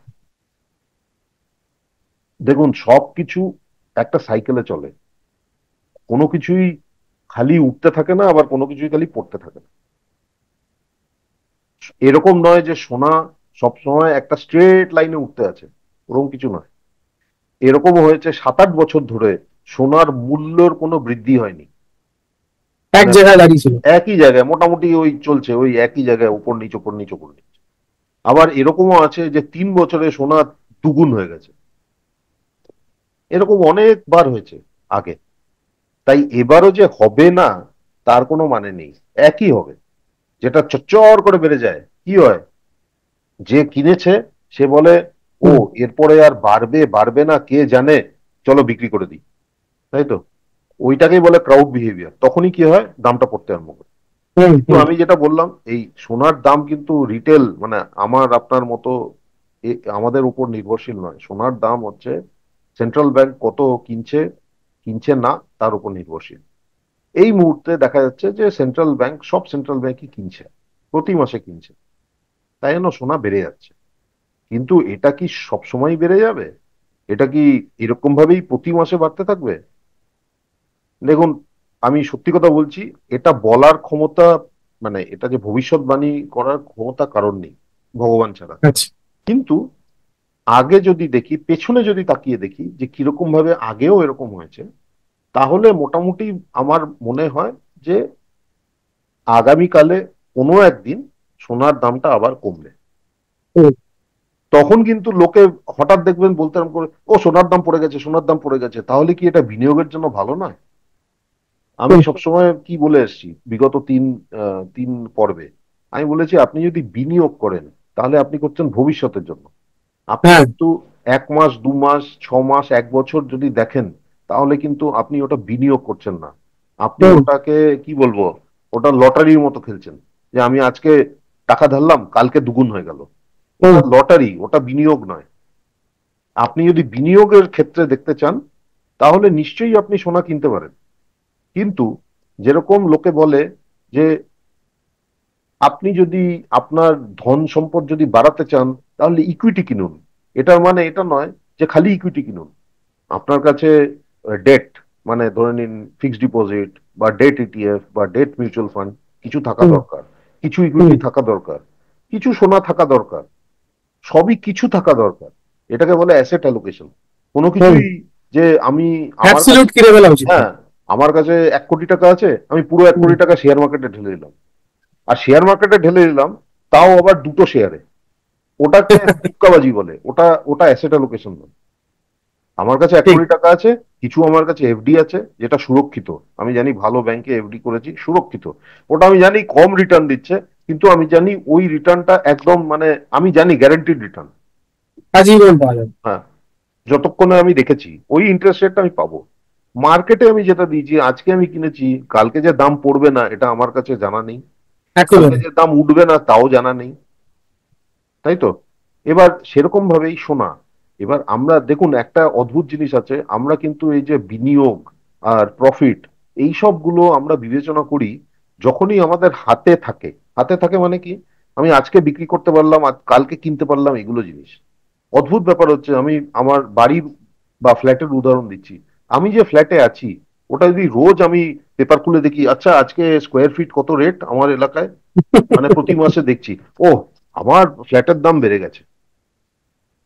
দেখুন, সবকিছু একটা সাইকেলে চলে, কোনো কিছুই খালি উঠতে থাকে না, আবার কোনো কিছুই খালি পড়তে থাকে না। এরকম নয় যে সোনা সবসময় একটা স্ট্রেট লাইনে উঠতে আছে, ওরকম কিছু নয়। এরকম হয়েছে 7-8 বছর ধরে সোনার মূল্যের কোনো বৃদ্ধি হয়নি। এক মানে জায়গায় দাঁড়িয়ে ছিল। একই জায়গায় মোটামুটি ওই চলছে, ওই একই জায়গায় উপর নিচ উপর নিচ উপর নিচ। আবার এরকমও আছে যে 3 বছরে সোনা দুগুণ হয়ে গেছে। এরকম অনেকবার হয়েছে আগে। তাই এবারও যে হবে না তার কোনো মানে নেই, একই হবে। যেটা চচ্চর করে বেড়ে যায়, কি হয়, যে কিনেছে সে বলে ও হুম। এরপরে আর বাড়বে বাড়বে না কে জানে, চলো বিক্রি করে দিই, তাই তো। ওইটাকেই বলে ক্রাউড বিহেভিয়ার। তখনই কি হয়, দামটা পড়তে আরম্ভ করে। হুম। কিন্তু হুম। আমি যেটা বললাম, এই সোনার দাম কিন্তু রিটেল মানে আমার আপনার মতো আমাদের উপর নির্ভরশীল নয়। সোনার দাম হচ্ছে সেন্ট্রাল ব্যাংক কত কিনছে কিনছে না তার উপর নির্ভরশীল। এই মুহূর্তে দেখা যাচ্ছে যে সেন্ট্রাল ব্যাংক, সব সেন্ট্রাল ব্যাংকই কিনছে, প্রতি মাসে কিনছে, তাই জন্য সোনা বেড়ে যাচ্ছে। কিন্তু এটা কি সব সময় বেড়ে যাবে? এটা কি এরকম ভাবেই প্রতি মাসে বাড়তে থাকবে? দেখুন, আমি সত্যি কথা বলছি, এটা বলার ক্ষমতা, মানে এটা যে ভবিষ্যৎবাণী করার ক্ষমতা কারণ নেই ভগবান ছাড়া। আচ্ছা। কিন্তু আগে যদি দেখি, পেছনে যদি তাকিয়ে দেখি যে কিরকম ভাবে আগেও এরকম হয়েছে, তাহলে মোটামুটি আমার মনে হয় যে আগামীকালে কোনো একদিন সোনার দামটা আবার কমবে। হুম। তখন কিন্তু লোকে হঠাৎ দেখবেন বলতে আরম্ভ করে, ও সোনার দাম পড়ে গেছে, সোনার দাম পড়ে গেছে। তাহলে কি এটা বিনিয়োগের জন্য ভালো নয়? আমি হুম। সবসময় কি বলে এসেছি বিগত তিন পর্বে, আমি বলেছি আপনি যদি বিনিয়োগ করেন তাহলে আপনি করছেন ভবিষ্যতের জন্য। আপনি হ্যাঁ। কিন্তু 1 মাস 2 মাস 6 মাস 1 বছর যদি দেখেন তাহলে কিন্তু আপনি ওটা বিনিয়োগ করছেন না, আপনি হুম। ওটাকে কি বলবো, ওটা লটারির মতো খেলছেন, যে আমি আজকে টাকা ঢাললাম কালকে দুগুণ হয়ে গেল। ওটা হুম। লটারি, ওটা বিনিয়োগ নয়। আপনি যদি বিনিয়োগের ক্ষেত্রে দেখতে চান তাহলে নিশ্চয়ই আপনি সোনা কিনতে পারেন, কিন্তু যেরকম লোকে বলে যে আপনি যদি আপনার ধন সম্পদ যদি বাড়াতে চান তাহলে ইকুইটি কিনুন, এটার মানে এটা নয় যে খালি ইকুইটি কিনুন। আপনার কাছে ডেট, মানে ধরে নিন ফিক্সড ডিপোজিট বা ডেট ইটিএফ বা ডেট মিউচুয়াল ফান্ড কিছু থাকা হুম। দরকার, কিছু হুম। ইকুইটি থাকা দরকার, কিছু সোনা থাকা দরকার, সবই কিছু থাকা দরকার। এটাকে বলে অ্যাসেট অ্যালোকেশন। কোনো হুম। কিছুই যে আমি আমার অ্যাবসলিউট কাছে, কিনে ফেলা উচিত না। হ্যাঁ, আমার কাছে 1 কোটি টাকা আছে, আমি পুরো এক হুম। কোটি টাকা শেয়ার মার্কেটে ঢেলে দিলাম, আর শেয়ার মার্কেটে ঢেলে দিলাম তাও আবার দুটো শেয়ারে, ওটাকে তুক্কাবাজি বলে, ওটা ওটা অ্যাসেট অ্যালোকেশন নয়। আমার কাছে এক ঠিক। কোটি টাকা আছে, কিছু আমার কাছে এফডি আছে যেটা সুরক্ষিত, আমি জানি ভালো ব্যাংকে এফডি করেছি সুরক্ষিত, ওটা আমি জানি কম রিটার্ন দিচ্ছে, কিন্তু আমি জানি ওই রিটার্নটা একদম মানে আমি জানি গ্যারান্টিড রিটার্ন। আজীবন পাওয়া যাবে। হ্যাঁ, যতক্ষণে আমি দেখেছি ওই ইন্টারেস্ট রেটটা আমি পাবো। মার্কেটে আমি যেটা দিয়েছি, আজকে আমি কিনেছি, কালকে যে দাম পড়বে না এটা আমার কাছে জানা নেই, কালকে একেবারে। যে দাম উঠবে না তাও জানা নেই, তাই তো? এবার সেরকম ভাবেই সোনা, এবার আমরা দেখুন একটা অদ্ভুত জিনিস আছে, আমরা কিন্তু এই যে বিনিয়োগ আর প্রফিট এই সবগুলো আমরা বিবেচনা করি যখনই আমাদের হাতে থাকে। হাতে থাকে মানে কি, আমি আজকে বিক্রি করতে পারলাম কালকে কিনতে পারলাম, এগুলো জিনিস। অদ্ভুত ব্যাপার হচ্ছে, আমি আমার বাড়ির বা ফ্ল্যাটের উদাহরণ দিচ্ছি, আমি যে ফ্ল্যাটে আছি ওটা যদি রোজ আমি পেপার খুলে দেখি, আচ্ছা আজকে স্কোয়ার ফিট কত রেট আমার এলাকায়, মানে প্রতি মাসে দেখছি, ও আমার ফ্ল্যাটের দাম বেড়ে গেছে,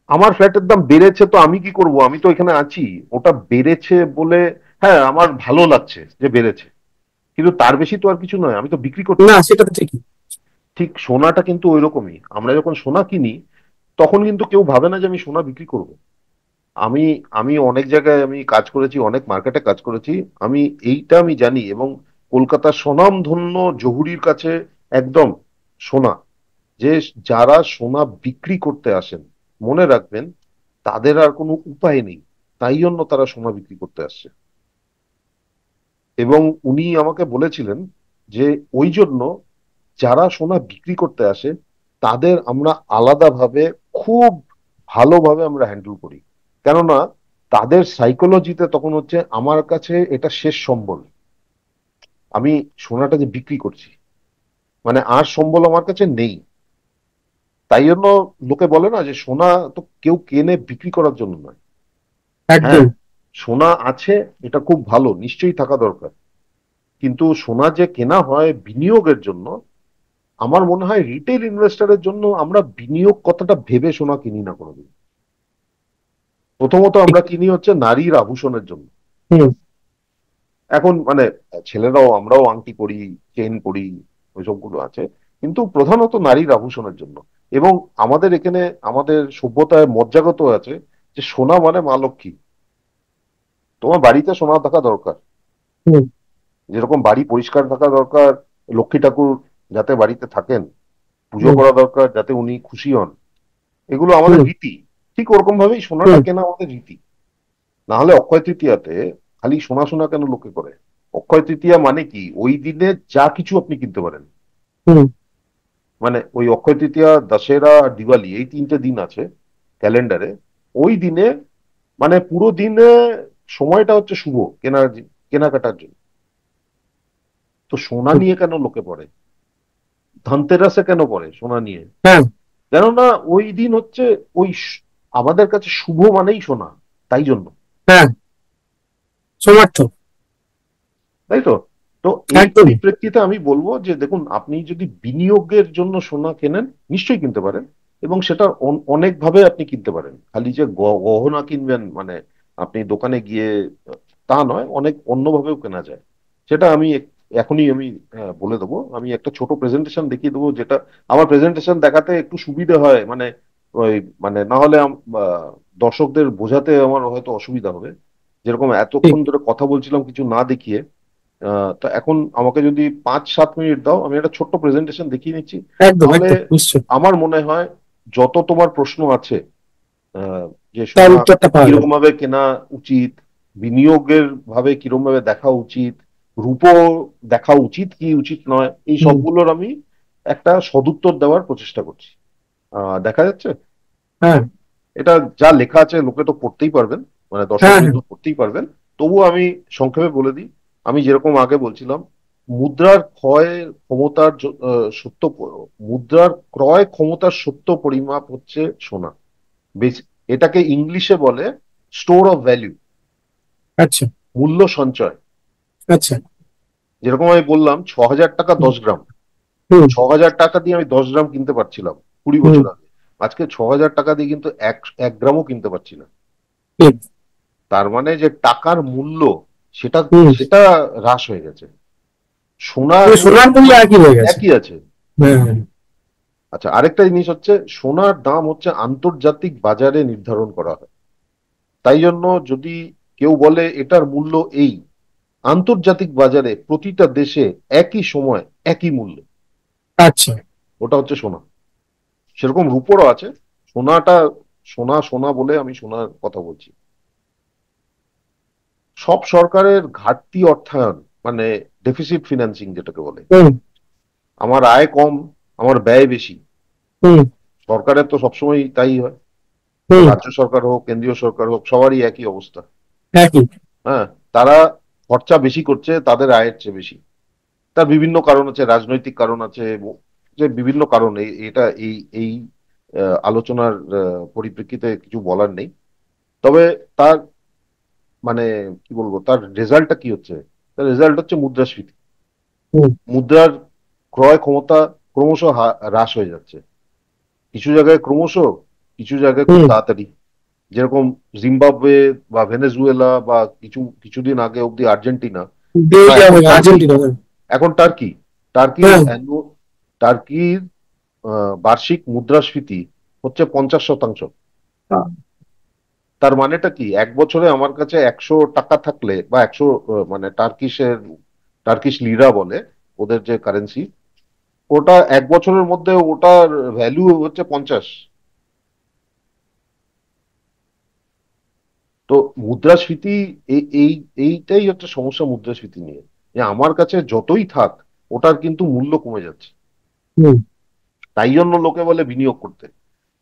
আমার ফ্ল্যাটের দাম বেড়েছে তো আমি কি করব, আমি তো এখানে আছি, ওটা বেড়েছে বলে হ্যাঁ আমার ভালো লাগছে যে বেড়েছে, কিন্তু তার বেশি তো আর কিছু নয়, আমি তো বিক্রি করছি। না, সেটা তো ঠিকই। ঠিক সোনাটা কিন্তু ওই রকমই, আমরা যখন সোনা কিনি তখন কিন্তু কেউ ভাবে না যে আমি সোনা বিক্রি করব। আমি আমি অনেক জায়গায় আমি কাজ করেছি, অনেক মার্কেটে কাজ করেছি, আমি এইটা আমি জানি, এবং কলকাতার স্বনামধন্য জহুরির কাছে একদম সোনা, যে যারা সোনা বিক্রি করতে আসেন মনে রাখবেন তাদের আর কোনো উপায় নেই, তাই জন্য তারা সোনা বিক্রি করতে আসছে। এবং উনি আমাকে বলেছিলেন যে ওই জন্য যারা সোনা বিক্রি করতে আসে তাদের আমরা আলাদাভাবে খুব ভালোভাবে আমরা হ্যান্ডেল করি, কেননা তাদের সাইকোলজিতে তখন হচ্ছে আমার কাছে এটা শেষ সম্বল, আমি সোনাটা যে বিক্রি করছি মানে আর সম্বল আমার কাছে নেই। তাই জন্য লোকে বলে না যে সোনা তো কেউ কেনে বিক্রি করার জন্য নয়। হ্যাঁ, একদম। সোনা আছে, এটা খুব ভালো, নিশ্চয়ই থাকা দরকার, কিন্তু সোনা যে কেনা হয় বিনিয়োগের জন্য, আমার মনে হয় রিটেল ইনভেস্টরের জন্য আমরা বিনিয়োগ কথাটা ভেবে সোনা কিনি না কোনোদিন। প্রথমত ঠিক। আমরা কিনি হচ্ছে নারীর আভূষণের জন্য। হুম। এখন মানে ছেলেরাও আমরাও আংটি পরি, চেন পরি, ওইসব গুলো আছে, কিন্তু প্রধানত নারীর আভূষণের জন্য। এবং আমাদের এখানে আমাদের সভ্যতায় মজ্জাগত আছে যে সোনা মানে মা লক্ষ্মী, তোমার বাড়িতে সোনা থাকা দরকার, হুম। যেরকম বাড়ি পরিষ্কার থাকা দরকার, লক্ষ্মী ঠাকুর যাতে বাড়িতে থাকেন, পুজো হুম। করা দরকার যাতে উনি খুশি হন, এগুলো আমাদের হুম। রীতি। ঠিক ওরকম ভাবেই সোনাটা হুম। কেনা আমাদের রীতি। না হলে অক্ষয় তৃতীয়াতে খালি সোনা সোনা কেন লোকে করে? অক্ষয় তৃতীয়া মানে কি, ওই দিনে যা কিছু আপনি কিনতে পারেন, হুম। মানে ওই অক্ষয় তৃতীয়া, দশেরা আর দিওয়ালি এই 3টে দিন আছে ক্যালেন্ডারে, ওই দিনে মানে পুরো দিনে সময়টা হচ্ছে শুভ কেনাকাটার জন্য। তো সোনা হুম। নিয়ে কেন লোকে পড়ে, ধনতেরাসে কেন পড়ে সোনা নিয়ে? হ্যাঁ। কেননা ওই দিন হচ্ছে ওই আমাদের কাছে শুভ মানেই সোনা, তাই জন্য। হ্যাঁ। সমর্থ। তাই তো? তো এই একদমই। পরিপ্রেক্ষিতে আমি বলবো যে দেখুন আপনি যদি বিনিয়োগের জন্য সোনা কেনেন নিশ্চয়ই কিনতে পারেন, এবং সেটা অনেক ভাবে আপনি কিনতে পারেন, খালি যে গহনা কিনবেন মানে আপনি দোকানে গিয়ে তা নয়, অনেক অন্যভাবেও কেনা যায়। সেটা আমি এখনই আমি বলে দেবো, আমি একটা ছোট প্রেজেন্টেশন দেখিয়ে দেবো, যেটা আমার প্রেজেন্টেশন দেখাতে একটু সুবিধা হয়, মানে ওই মানে না হলে দর্শকদের বোঝাতে আমার হয়তো অসুবিধা হবে, যেরকম ঠিক। এতক্ষণ ধরে কথা বলছিলাম কিছু না দেখিয়ে। তো এখন আমাকে যদি 5-7 মিনিট দাও, আমি একটা ছোট্ট প্রেজেন্টেশন দেখিয়ে নিচ্ছি। একদম তাহলে একদম নিশ্চয়ই। আমার মনে হয় যত তোমার প্রশ্ন আছে, আহ, যে তার সোনা উত্তরটা পাওয়া যাবে। কিরকম ভাবে কেনা উচিত, বিনিয়োগের ভাবে কিরকম ভাবে দেখা উচিত, রূপো দেখা উচিত কি উচিত নয়, এই হুম। সবগুলোর আমি একটা সদুত্তর দেওয়ার প্রচেষ্টা করছি। দেখা যাচ্ছে হ্যাঁ এটা যা লেখা আছে লোকে তো পড়তেই পারবেন, মানে দর্শক হ্যাঁ হ্যাঁ। বৃন্দ পড়তেই পারবেন। তবুও আমি সংক্ষেপে বলে দিই। আমি যেরকম আগে বলছিলাম, মুদ্রার ক্ষয় ক্ষমতার মুদ্রার ক্রয় ক্ষমতার সত্য পরিমাপ হচ্ছে সোনা। এটাকে ইংলিশে বলে স্টোর অফ ভ্যালু, আচ্ছা মূল্য সঞ্চয়। আচ্ছা। যেরকম আমি বললাম 6,000 টাকা হুম 10 গ্রাম, হুম 6,000 টাকা দিয়ে আমি 10 গ্রাম কিনতে পারছিলাম 20 বছর হুম, আগে। আজকে 6,000 টাকা দিয়ে কিন্তু এক 1 গ্রামও কিনতে পারছি না। ঠিক। তার মানে যে টাকার মূল্য, সেটা হুম। সেটা হ্রাস হয়ে গেছে। সোনার পুরো সোনার মূল্য একই হয়ে গেছে। একই আছে। হ্যাঁ হ্যাঁ। আচ্ছা, আরেকটা জিনিস হচ্ছে সোনার দাম হচ্ছে আন্তর্জাতিক বাজারে নির্ধারণ করা হয়। তাই জন্য যদি কেউ বলে এটার মূল্য এই, আন্তর্জাতিক বাজারে প্রতিটা দেশে একই সময় একই মূল্য, আচ্ছা। ওটা হচ্ছে সোনা। সেরকম রূপোরও আছে। সোনাটা সোনা সোনা বলে আমি সোনার কথা বলছি। সব সরকারের ঘাটতি অর্থায়ন, মানে ডেফিসিট ফিনান্সিং যেটাকে বলে। হুম আমার আয় কম, আমার ব্যয় বেশি। হুম সরকারের তো সবসময় তাই হয়, হুম। রাজ্য সরকার হোক কেন্দ্রীয় সরকার হোক, সবারই একই অবস্থা। একই। হ্যাঁ, তারা খরচা বেশি করছে তাদের আয়ের চেয়ে বেশি। তার বিভিন্ন কারণ আছে, রাজনৈতিক কারণ আছে, যে বিভিন্ন কারণ। এটা এই এই আলোচনার পরিপ্রেক্ষিতে কিছু বলার নেই। তবে তার মানে কি বলবো, তার রেজাল্টটা কি হচ্ছে? তার রেজাল্ট হচ্ছে মুদ্রাস্ফীতি। হুম মুদ্রার ক্রয় ক্ষমতা ক্রমশ হ্রাস হয়ে যাচ্ছে। কিছু জায়গায় ক্রমশ, কিছু জায়গায় খুব হুম। তাড়াতাড়ি। যেরকম জিম্বাবুয়ে বা ভেনেজুয়েলা, বা কিছুদিন আগে অব্দি আর্জেন্টিনা, বা বেলজিয়াম, এখন টার্কি। আর্জেন্টিনা। এখন টার্কি টার্কির হ্যাঁ। টার্কির বার্ষিক মুদ্রাস্ফীতি হচ্ছে 50%। হ্যাঁ। তার মানেটা কি, এক বছরে আমার কাছে 100 টাকা থাকলে, বা 100, মানে টার্কিশ লিরা বলে ওদের যে কারেন্সি, ওটা এক বছরের মধ্যে ওটার ভ্যালু হচ্ছে 50। তো মুদ্রাস্ফীতি, এই এইটাই হচ্ছে সমস্যা মুদ্রাস্ফীতি নিয়ে, যে আমার কাছে যতই থাক ওটার কিন্তু মূল্য কমে যাচ্ছে। হুম। তাই জন্য লোকে বলে বিনিয়োগ করতে।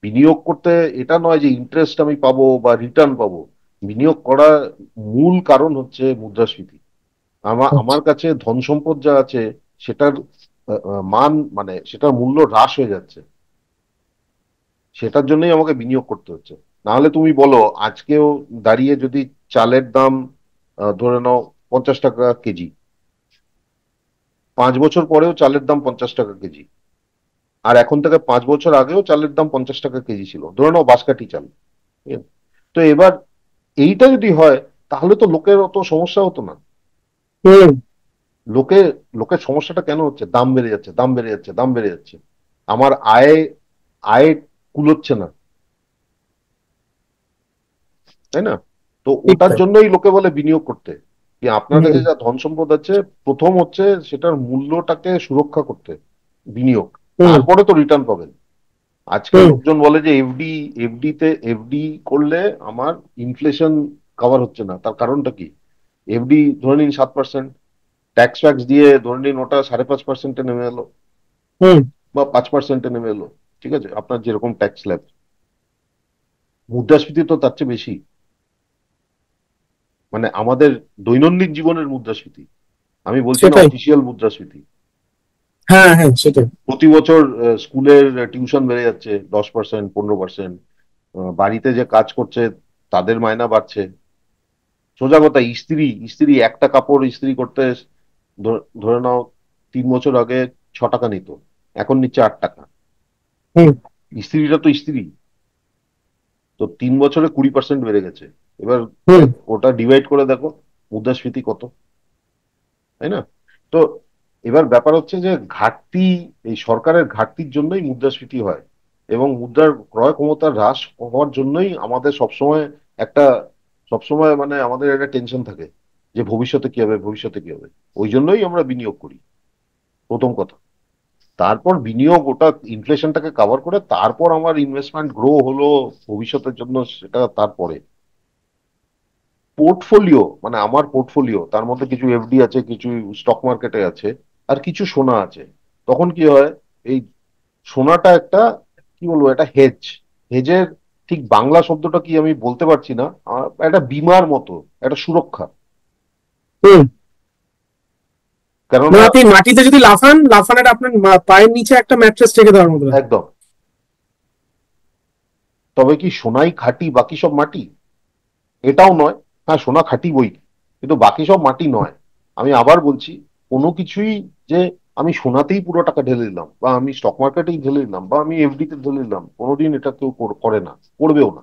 বিনিয়োগ করতে এটা নয় যে ইন্টারেস্ট আমি পাবো বা রিটার্ন পাবো। বিনিয়োগ করার মূল কারণ হচ্ছে মুদ্রাস্ফীতি। আমার আচ্ছা। কাছে ধন সম্পদ যা আছে, সেটার মান, মানে সেটার মূল্য হ্রাস হয়ে যাচ্ছে। সেটার জন্যই আমাকে বিনিয়োগ করতে হচ্ছে। নাহলে তুমি বলো, আজকেও দাঁড়িয়ে যদি চালের দাম ধরে নাও 50 টাকা কেজি, 5 বছর পরেও চালের দাম 50 টাকা কেজি, আর এখন থেকে 5 বছর আগেও চালের দাম 50 টাকা কেজি ছিল, ধরে নাও বাঁশকাঠি চাল। ঠিক আছে? তো এবার এইটা যদি হয়, তাহলে তো লোকের অত সমস্যা হতো না। হুম। লোকে লোকের সমস্যাটা কেন হচ্ছে? দাম বেড়ে যাচ্ছে, দাম বেড়ে যাচ্ছে, দাম বেড়ে যাচ্ছে। আমার আয় কুলোচ্ছে না, তাই না? তো ঠিক ওটার তাই। জন্যই লোকে বলে বিনিয়োগ করতে, কি আপনার হুম কাছে যা ধন সম্পদ আছে, প্রথম হচ্ছে সেটার মূল্যটাকে সুরক্ষা করতে বিনিয়োগ, হুম তারপরে তো রিটার্ন পাবেন। আজকে হুম লোকজন বলে যে এফডি করলে আমার ইনফ্লেশন কভার হচ্ছে না। তার কারণটা কি? এফডি ধরে নিন 7%, ট্যাক্স ফ্যাক্স দিয়ে ধরে নিন ওটা 5.5%-এ নেমে এলো, হুম। বা 5%-এ নেমে এলো। ঠিক আছে, আপনার যেরকম ট্যাক্স স্ল্যাব। মুদ্রাস্ফীতি তো তার চেয়ে বেশি, মানে আমাদের দৈনন্দিন জীবনের মুদ্রাস্ফীতি। আমি বলছি না সেটাই। অফিসিয়াল মুদ্রাস্ফীতি। হ্যাঁ হ্যাঁ সেটাই। প্রতি বছর স্কুলের টিউশন বেড়ে যাচ্ছে 10%, 15%। বাড়িতে যে কাজ করছে তাদের মায়না বাড়ছে। সোজা কথা, ইস্ত্রি ইস্ত্রি একটা কাপড় ইস্ত্রি করতে ধরে নাও 3 বছর আগে 6 টাকা নিত, এখন নিচ্ছে 8 টাকা। হুম ইস্ত্রিটা তো ইস্ত্রি। তো 3 বছরে 20% বেড়ে গেছে। এবার হুম। ওটা ডিভাইড করে দেখো মুদ্রাস্ফীতি কত, তাই না? তো এবার ব্যাপার হচ্ছে যে ঘাটতি, এই সরকারের ঘাটতির জন্যই মুদ্রাস্ফীতি হয়, এবং মুদ্রার ক্রয় ক্ষমতা হ্রাস হওয়ার জন্যই আমাদের সবসময় একটা, সবসময় মানে আমাদের একটা টেনশন থাকে। যে ভবিষ্যতে কি হবে, ভবিষ্যতে কি হবে। ওই জন্যই আমরা বিনিয়োগ করি, প্রথম কথা। তারপর বিনিয়োগ ওটা ইনফ্লেশনটাকে কভার করে, তারপর আমার ইনভেস্টমেন্ট গ্রো হলো ভবিষ্যতের জন্য, সেটা তারপরে। পোর্টফোলিও মানে আমার পোর্টফোলিও, তার মধ্যে কিছু এফডি আছে, কিছু স্টক মার্কেটে আছে, আর কিছু সোনা আছে। তখন কি হয়, এই সোনাটা একটা, কি বলবো, একটা হেজ। হেজের ঠিক বাংলা শব্দটা কি আমি বলতে পারছি না, একটা বীমার মতো, একটা সুরক্ষা। হুম। কেননা মানে আপনি মাটিতে যদি লাফান, লাফানের আপনার পায়ের নিচে একটা ম্যাট্রেস রেখে দেওয়ার মতো ব্যাপার। একদম। তবে কি সোনাই খাঁটি, বাকি সব মাটি? এটাও নয়। হ্যাঁ, সোনা খাঁটি বই, কিন্তু বাকি সব মাটি নয়। আমি আবার বলছি, কোনো কিছুই যে আমি সোনাতেই পুরো টাকা ঢেলে দিলাম, বা আমি স্টক মার্কেটেই ঢেলে দিলাম, বা আমি এফডি তে ঢেলে দিলাম, কোনোদিন এটা কেউ করে না, করবেও না।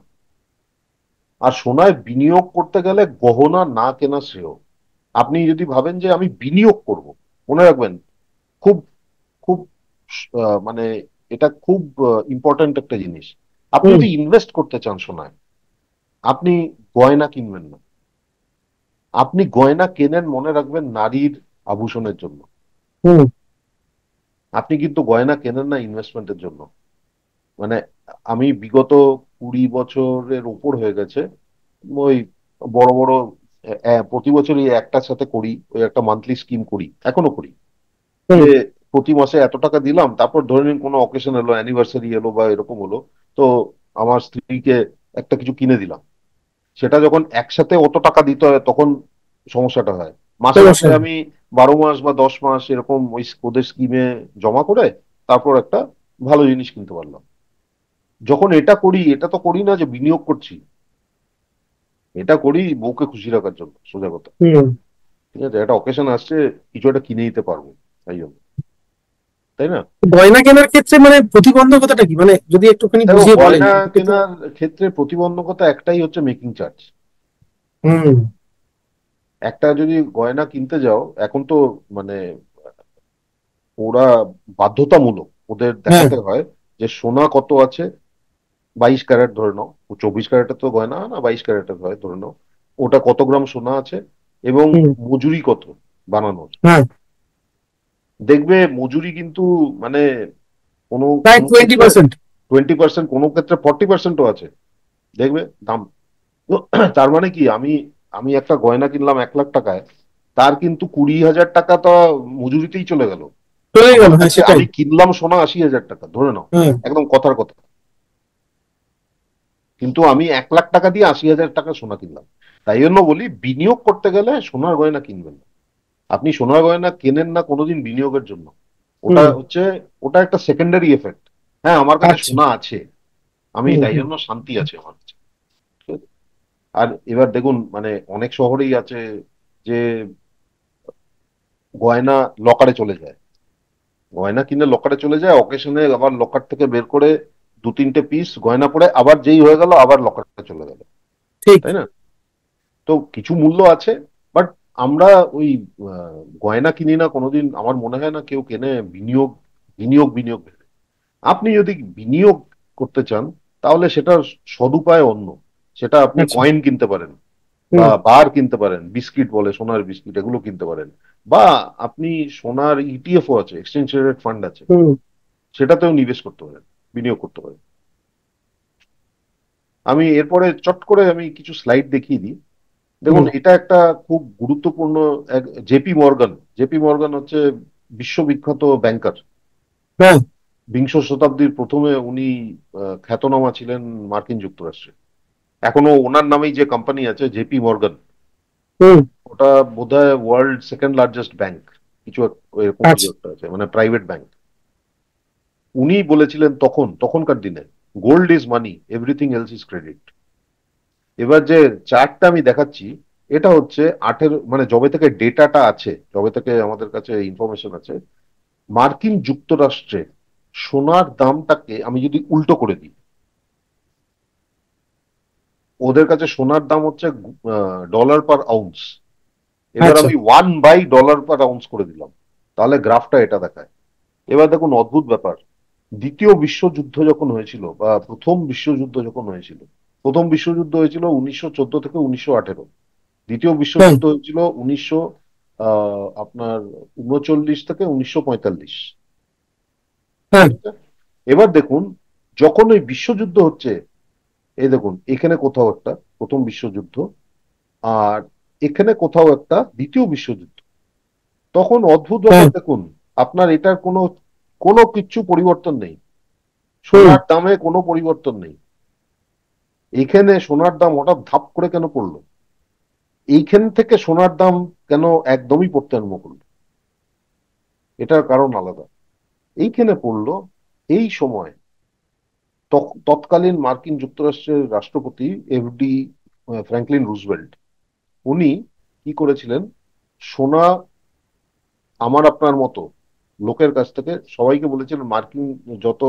আর সোনায় বিনিয়োগ করতে গেলে গহনা না কেনা শ্রেয়। আপনি যদি ভাবেন যে আমি বিনিয়োগ করব, মনে রাখবেন, খুব খুব মানে এটা খুব ইম্পর্ট্যান্ট একটা জিনিস। আপনি হুম যদি ইনভেস্ট করতে চান সোনায়, আপনি গয়না কিনবেন না। আপনি গয়না কেনেন, মনে রাখবেন, নারীর আভূষণের জন্য। হুম। আপনি কিন্তু গয়না কেনেন না ইনভেস্টমেন্টের জন্য। মানে আমি বিগত 20 বছরের উপর হয়ে গেছে, ওই বড় বড় প্রতি বছরই একটার সাথে করি, ওই একটা মান্থলি স্কিম করি, এখনো করি। হুম। যে প্রতি মাসে এত টাকা দিলাম, তারপর ধরে নিন কোনো অকেশন এলো, অ্যানিভার্সারি এলো বা এরকম হলো, তো আমার স্ত্রীকে একটা কিছু কিনে দিলাম। সেটা যখন একসাথে অত টাকা দিতে হয়, তখন সমস্যাটা হয়। মাসে মাসে সমস্যা নেই। আমি 12 মাস বা 10 মাস এরকম ওই ওদের স্কিমে জমা করে তারপর একটা ভালো জিনিস কিনতে পারলাম। যখন এটা করি, এটা তো করি না যে বিনিয়োগ করছি, এটা করি বউকে খুশি রাখার জন্য, সোজা কথা। হুম। ঠিক আছে, একটা অকেশন আসছে, কিছু একটা কিনে দিতে পারবো, তাই জন্য। তাই না? গয়না কেনার ক্ষেত্রে মানে প্রতিবন্ধকতাটা কি, মানে যদি একটুখানি দেখো, বুঝিয়ে বলেন গয়না আমাকে তো। কেনার ক্ষেত্রে প্রতিবন্ধকতা একটাই হচ্ছে, মেকিং চার্জ। হুম। একটা যদি গয়না কিনতে যাও এখন তো, মানে ওরা বাধ্যতামূলক, ওদের হ্যাঁ। দেখাতে হয় যে সোনা কত আছে। 22 ক্যারেট ধরে নাও, 24 ক্যারেটের তো গয়না হয় না, 22 ক্যারেটের হয় ধরে নাও। ওটা কত গ্রাম সোনা আছে, এবং হুম। মজুরি কত বানানোর। হ্যাঁ। দেখবে মজুরি কিন্তু, মানে কোনো প্রায় কোনো টোয়েন্টি ক্ষেত্রে পার্সেন্ট 20%, কোনো ক্ষেত্রে 40%ও আছে, দেখবে দাম। তো তার মানে কি, আমি আমি একটা গয়না কিনলাম 1 লাখ টাকায়, তার কিন্তু 20,000 টাকা তো মজুরিতেই চলে গেল। চলে গেল, আমার হ্যাঁ কাছে সেটাই। আমি কিনলাম সোনা 80,000 টাকা ধরে নাও, হ্যাঁ। একদম কথার কথা, কিন্তু আমি 1 লাখ টাকা দিয়ে 80,000 টাকা সোনা কিনলাম। তাই জন্য বলি, বিনিয়োগ করতে গেলে সোনার গয়না কিনবেন না। আপনি সোনার গয়না কেনেন না কোনোদিন বিনিয়োগের জন্য। ওটা হুম। হচ্ছে, ওটা একটা সেকেন্ডারি এফেক্ট। হ্যাঁ, আমার কাছে আচ্ছা। সোনা আছে, আমি হুম তাই হুম। জন্য শান্তি আছে আমার কাছে। ঠিক আছে? আর এবার দেখুন, মানে অনেক শহরেই আছে যে গয়না লকারে চলে যায়, গয়না কিনে লকারে চলে যায়, অকেশনে আবার লকার থেকে বের করে 2-3টে পিস গয়না পরে আবার যেই হয়ে গেল আবার লকারে চলে গেল। ঠিক। তাই না? তো কিছু মূল্য আছে, বাট আমরা ওই গয়না কিনি না কোনোদিন, আমার মনে হয় না কেউ কেনে বিনিয়োগ, বিনিয়োগ বিনিয়োগ ভেবে। আপনি যদি বিনিয়োগ করতে চান, তাহলে সেটার সদুপায় অন্য। সেটা আপনি আচ্ছা। কয়েন কিনতে পারেন, বা হুম বার কিনতে পারেন, বিস্কিট বলে, সোনার বিস্কিট, এগুলো কিনতে পারেন। বা আপনি সোনার ইটিএফও আছে, এক্সচেঞ্জ ট্রেডেড ফান্ড আছে, হুম। সেটাতেও নিবেশ করতে পারেন, বিনিয়োগ করতে পারেন। আমি এরপরে চট করে আমি কিছু স্লাইড দেখিয়ে দিই। দেখুন, হুম। এটা একটা খুব গুরুত্বপূর্ণ, জেপি মর্গান। জেপি মর্গান হচ্ছে বিশ্ববিখ্যাত ব্যাংকার। হ্যাঁ। বিংশ শতাব্দীর প্রথমে উনি খ্যাতনামা ছিলেন মার্কিন যুক্তরাষ্ট্রে। এখনো ওনার নামেই যে কোম্পানি আছে, জেপি মর্গান, হুম। ওটা বোধহয় ওয়ার্ল্ড সেকেন্ড লার্জেস্ট ব্যাংক, কিছু এরকম কিছু আচ্ছা। একটা আছে, মানে প্রাইভেট ব্যাংক। উনি বলেছিলেন তখন, তখনকার দিনে, gold is money, everything else is credit. এবার যে চার্টটা আমি দেখাচ্ছি, এটা হচ্ছে মানে যবে থেকে ডেটাটা আছে, যবে থেকে আমাদের কাছে ইনফরমেশন আছে, মার্কিন যুক্তরাষ্ট্রে সোনার দামটাকে আমি যদি উল্টো করে দিই, ওদের কাছে সোনার দাম হচ্ছে $1 পার আউন্স। এবার আচ্ছা। আমি 1/$1 করে দিলাম, তাহলে গ্রাফটা এটা দেখায়। এবার দেখুন, অদ্ভুত ব্যাপার। দ্বিতীয় বিশ্বযুদ্ধ যখন হয়েছিল, বা প্রথম বিশ্বযুদ্ধ যখন হয়েছিল, প্রথম বিশ্বযুদ্ধ হয়েছিল 1914 থেকে 1918। দ্বিতীয় হ্যাঁ বিশ্বযুদ্ধ হয়েছিল আপনার 39 থেকে 1945। হ্যাঁ ঠিক আছে? এবার দেখুন, যখন ওই বিশ্বযুদ্ধ হচ্ছে, এই দেখুন এখানে কোথাও একটা প্রথম বিশ্বযুদ্ধ, আর এখানে কোথাও একটা দ্বিতীয় বিশ্বযুদ্ধ। তখন অদ্ভুত ব্যাপার হ্যাঁ। দেখুন, আপনার এটার কোনো কোনো কিচ্ছু পরিবর্তন নেই, হুম। সোনার দামে কোনো পরিবর্তন নেই। এখানে সোনার দাম হঠাৎ ধাপ করে কেন পড়লো? এইখান থেকে সোনার দাম কেন একদমই পড়তে আরম্ভ করলো? এটার কারণ আলাদা। এইখানে পড়লো এই সময় তৎকালীন মার্কিন যুক্তরাষ্ট্রের রাষ্ট্রপতি এফডি ফ্র্যাঙ্কলিন রুজভেল্ট, উনি কি করেছিলেন, সোনা আমার আপনার মতো লোকের কাছ থেকে সবাইকে বলেছিলেন, মার্কিন যত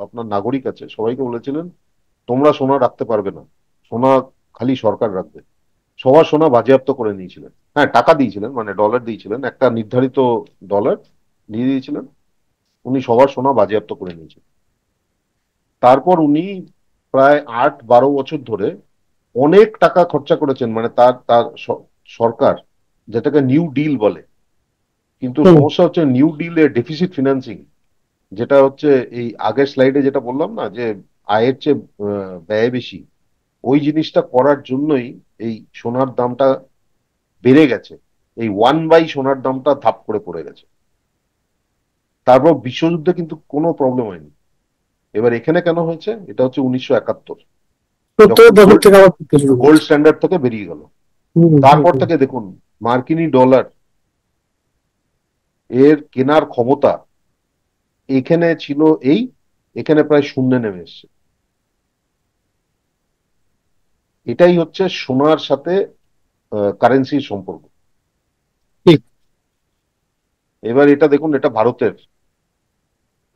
আপনার নাগরিক আছে সবাইকে বলেছিলেন, তোমরা সোনা রাখতে পারবে না, সোনা খালি সরকার রাখবে। সবার সোনা বাজেয়াপ্ত করে নিয়েছিলেন। হ্যাঁ, টাকা দিয়েছিলেন, মানে ডলার দিয়েছিলেন, একটা নির্ধারিত ডলার দিয়ে দিয়েছিলেন, উনি সবার সোনা বাজেয়াপ্ত করে নিয়েছিলেন। তারপর উনি প্রায় 8-12 বছর ধরে অনেক টাকা খরচা করেছেন, মানে তার তার সরকার, যেটাকে নিউ ডিল বলে। কিন্তু হুম। সমস্যা হচ্ছে নিউ ডিলে ডেফিসিট ফিনান্সিং, যেটা হচ্ছে এই আগের স্লাইডে যেটা বললাম না, যে আয়ের চেয়ে ব্যয় বেশি, ওই জিনিসটা করার জন্যই এই সোনার দামটা বেড়ে গেছে। এই 1/, সোনার দামটা ধাপ করে পড়ে গেছে। তারপর বিশ্বযুদ্ধে কিন্তু কোনো প্রবলেম হয়নি। এবার এখানে কেন হয়েছে? এটা হচ্ছে 1971, 70 যখন দশক গোল্ড থেকে আবার পড়তে শুরু গোল্ড করছে। স্ট্যান্ডার্ড থেকে বেরিয়ে গেল। হুম হুম তারপর হুম। থেকে দেখুন, মার্কিনী ডলার এর কেনার ক্ষমতা এখানে ছিল এই, এখানে প্রায় শূন্যে নেমে এসছে। এটাই হচ্ছে সোনার সাথে কারেন্সির সম্পর্ক। ঠিক। এবার এটা দেখুন, এটা ভারতের।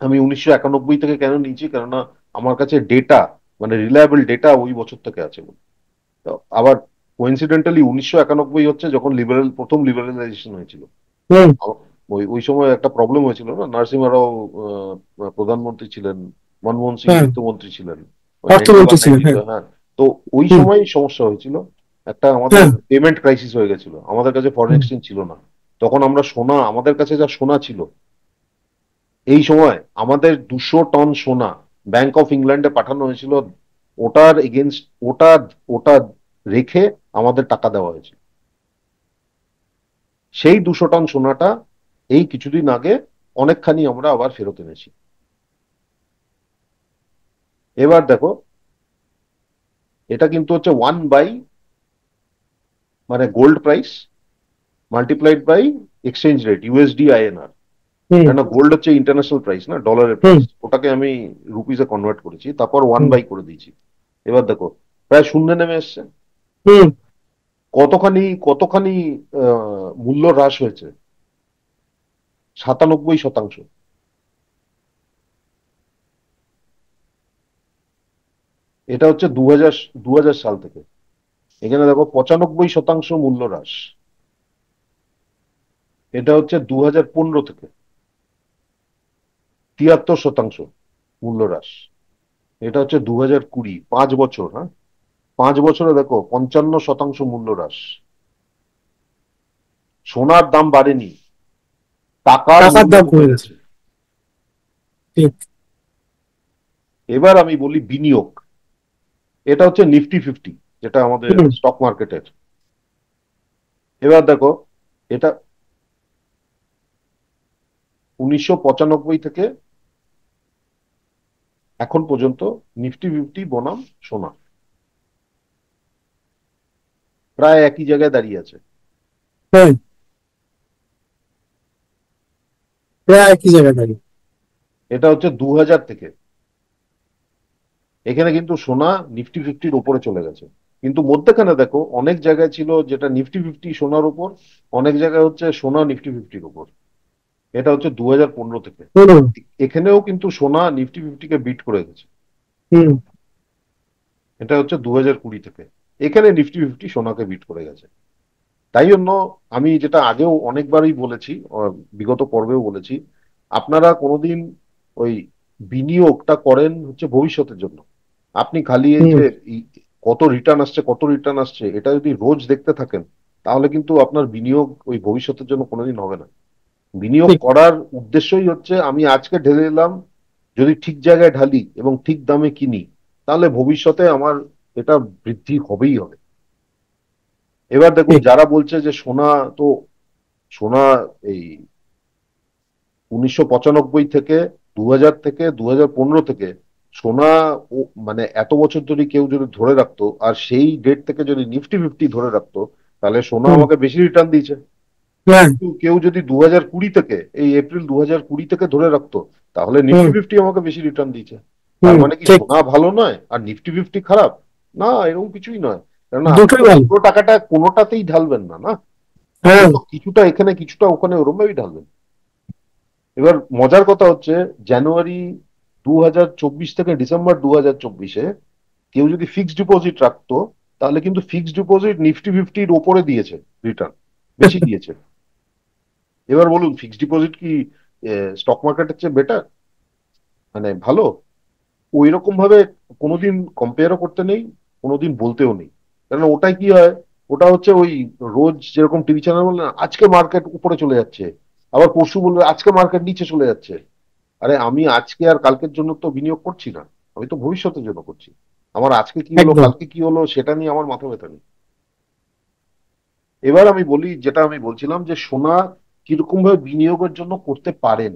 আমি 1991 থেকে কেন নিয়েছি, কেননা আমার কাছে ডেটা, মানে রিলায়েবল ডেটা ওই বছর থেকে আছে। তো আবার কোইন্সিডেন্টালি 1991 হচ্ছে যখন প্রথম লিবারেলাইজেশন হয়েছিল। হুম। ওই ওই সময় একটা প্রবলেম হয়েছিল না, নরসিংহ রাও প্রধানমন্ত্রী ছিলেন, মনমোহন সিং হ্যাঁ, বিত্তমন্ত্রী ছিলেন, ওই অর্থমন্ত্রী ছিলেন। 91-92। হ্যাঁ। হ্যাঁ, তো ওই হুম। সময় সমস্যা হয়েছিল, একটা আমাদের হ্যাঁ। পেমেন্ট ক্রাইসিস হয়ে গেছিল, আমাদের কাছে ফরেন হুম। এক্সচেঞ্জ ছিল না। তখন আমরা সোনা, আমাদের কাছে যা সোনা ছিল, এই সময় আমাদের 200 টন সোনা ব্যাংক অফ ইংল্যান্ডে পাঠানো হয়েছিল, ওটার এগেনস্ট, ওটা ওটা রেখে আমাদের টাকা দেওয়া হয়েছে। সেই 200 টন সোনাটা এই কিছুদিন আগে অনেকখানি আমরা আবার ফেরত এনেছি। এবার দেখো, এটা কিন্তু হচ্ছে 1/, মানে gold price multiplied by exchange rate USD INR. হুম কেন গোল্ড হচ্ছে ইন্টারন্যাশনাল প্রাইস না, ডলারের হুম প্রাইস, ওটাকে আমি রুপিসে কনভার্ট করেছি, তারপর ওয়ান হুম বাই করে দিয়েছি। এবার দেখো, প্রায় শূন্যে নেমে এসছে। হুম। কতখানি কতখানি মূল্য হ্রাস হয়েছে? 97%। এটা হচ্ছে 2000 সাল থেকে। এখানে দেখো 95% মূল্য হ্রাস। এটা হচ্ছে 2015 থেকে 73% মূল্য হ্রাস। এটা হচ্ছে 2020, 5 বছর। হ্যাঁ, 5 বছরে দেখো 55% মূল্য হ্রাস। সোনার দাম বাড়েনি, টাকার টাকার মূল্য দাম কমে কমে গেছে। গেছে। ঠিক। এবার আমি বলি বিনিয়োগ। এটা হচ্ছে নিফটি 50, যেটা আমাদের হুম। স্টক মার্কেটের। এবার দেখো, এটা 1995 থেকে এখন পর্যন্ত নিফটি 50 বনাম সোনা প্রায় একই জায়গায় দাঁড়িয়ে আছে। হ্যাঁ, প্রায় একই জায়গায় দাঁড়িয়ে। এটা হচ্ছে 2000 থেকে। এখানে কিন্তু সোনা নিফটি 50-র উপরে চলে গেছে, কিন্তু মধ্যখানে দেখো অনেক জায়গায় ছিল যেটা নিফটি 50 সোনার উপর, অনেক জায়গায় হচ্ছে সোনা নিফটি 50-র উপর। এটা হচ্ছে 2015 থেকে। হুম এখানেও কিন্তু সোনা নিফটি 50-কে বিট করে গেছে। হুম এটা হচ্ছে 2020 থেকে। এখানে নিফটি 50 সোনাকে বিট করে গেছে। তাই জন্য আমি যেটা আগেও অনেকবারই বলেছি, বিগত পর্বেও বলেছি, আপনারা কোনোদিন ওই বিনিয়োগটা করেন হচ্ছে ভবিষ্যতের জন্য। আপনি খালি এই হুম। যে কত রিটার্ন আসছে, কত রিটার্ন আসছে, এটা যদি রোজ দেখতে থাকেন, তাহলে কিন্তু আপনার বিনিয়োগ ওই ভবিষ্যতের জন্য কোনোদিন হবে না। বিনিয়োগ ঠিক। করার উদ্দেশ্যই হচ্ছে আমি আজকে ঢেলে দিলাম, যদি ঠিক জায়গায় ঢালি এবং ঠিক দামে কিনি, তাহলে ভবিষ্যতে আমার এটা বৃদ্ধি হবেই হবে। এবার দেখুন, ঠিক। যারা বলছে যে সোনা, তো সোনা এই 1995 থেকে 2000 থেকে 2015 থেকে সোনা, মানে এত বছর ধরে কেউ যদি ধরে রাখতো আর সেই ডেট থেকে যদি নিফটি ফিফটি ধরে রাখতো, তাহলে সোনা হুম। আমাকে বেশি রিটার্ন দিয়েছে। হ্যাঁ। কিন্তু কেউ যদি 2020 থেকে, এই এপ্রিল 2020 থেকে ধরে রাখতো, তাহলে হুম। নিফটি ফিফটি আমাকে বেশি রিটার্ন দিয়েছে। তার হুম। মানে কি ঠিক। সোনা ভালো নয় আর নিফটি ফিফটি খারাপ? না, এরকম কিছুই নয়। কেননা আপনি দুটোই তো ভালো। পুরো টাকাটা কোনোটাতেই ঢালবেন না, না? আপনি হ্যাঁ। তো কিছুটা এখানে কিছুটা ওখানে ওরম ভাবেই ঢালবেন। এবার মজার কথা হচ্ছে, জানুয়ারি 2024 থেকে ডিসেম্বর 2024-এ কেউ যদি ফিক্সড ডিপোজিট রাখতো, তাহলে কিন্তু ফিক্সড ডিপোজিট নিফটি ফিফটির ওপরে দিয়েছে রিটার্ন, বেশি দিয়েছে। এবার বলুন, ফিক্সড ডিপোজিট কি স্টক মার্কেটের চেয়ে বেটার, মানে ভালো? ওই রকম ভাবে কোনোদিন কম্পেয়ারও করতে নেই, কোনোদিন বলতেও নেই। কারণ ওটাই কি হয়, ওটা হচ্ছে ওই রোজ যেরকম টিভি চ্যানেল বলে না, আজকে মার্কেট উপরে চলে যাচ্ছে, আবার পরশু বলবে আজকে মার্কেট নিচে চলে যাচ্ছে। আরে আমি আজকে আর কালকের জন্য তো বিনিয়োগ করছি না, আমি তো ভবিষ্যতের জন্য করছি। আমার আজকে কি হলো একদম। কালকে কি হলো সেটা নিয়ে আমার মাথা ব্যথা নেই। এবার আমি বলি, যেটা আমি বলছিলাম যে সোনা কিরকম ভাবে বিনিয়োগের জন্য করতে পারেন।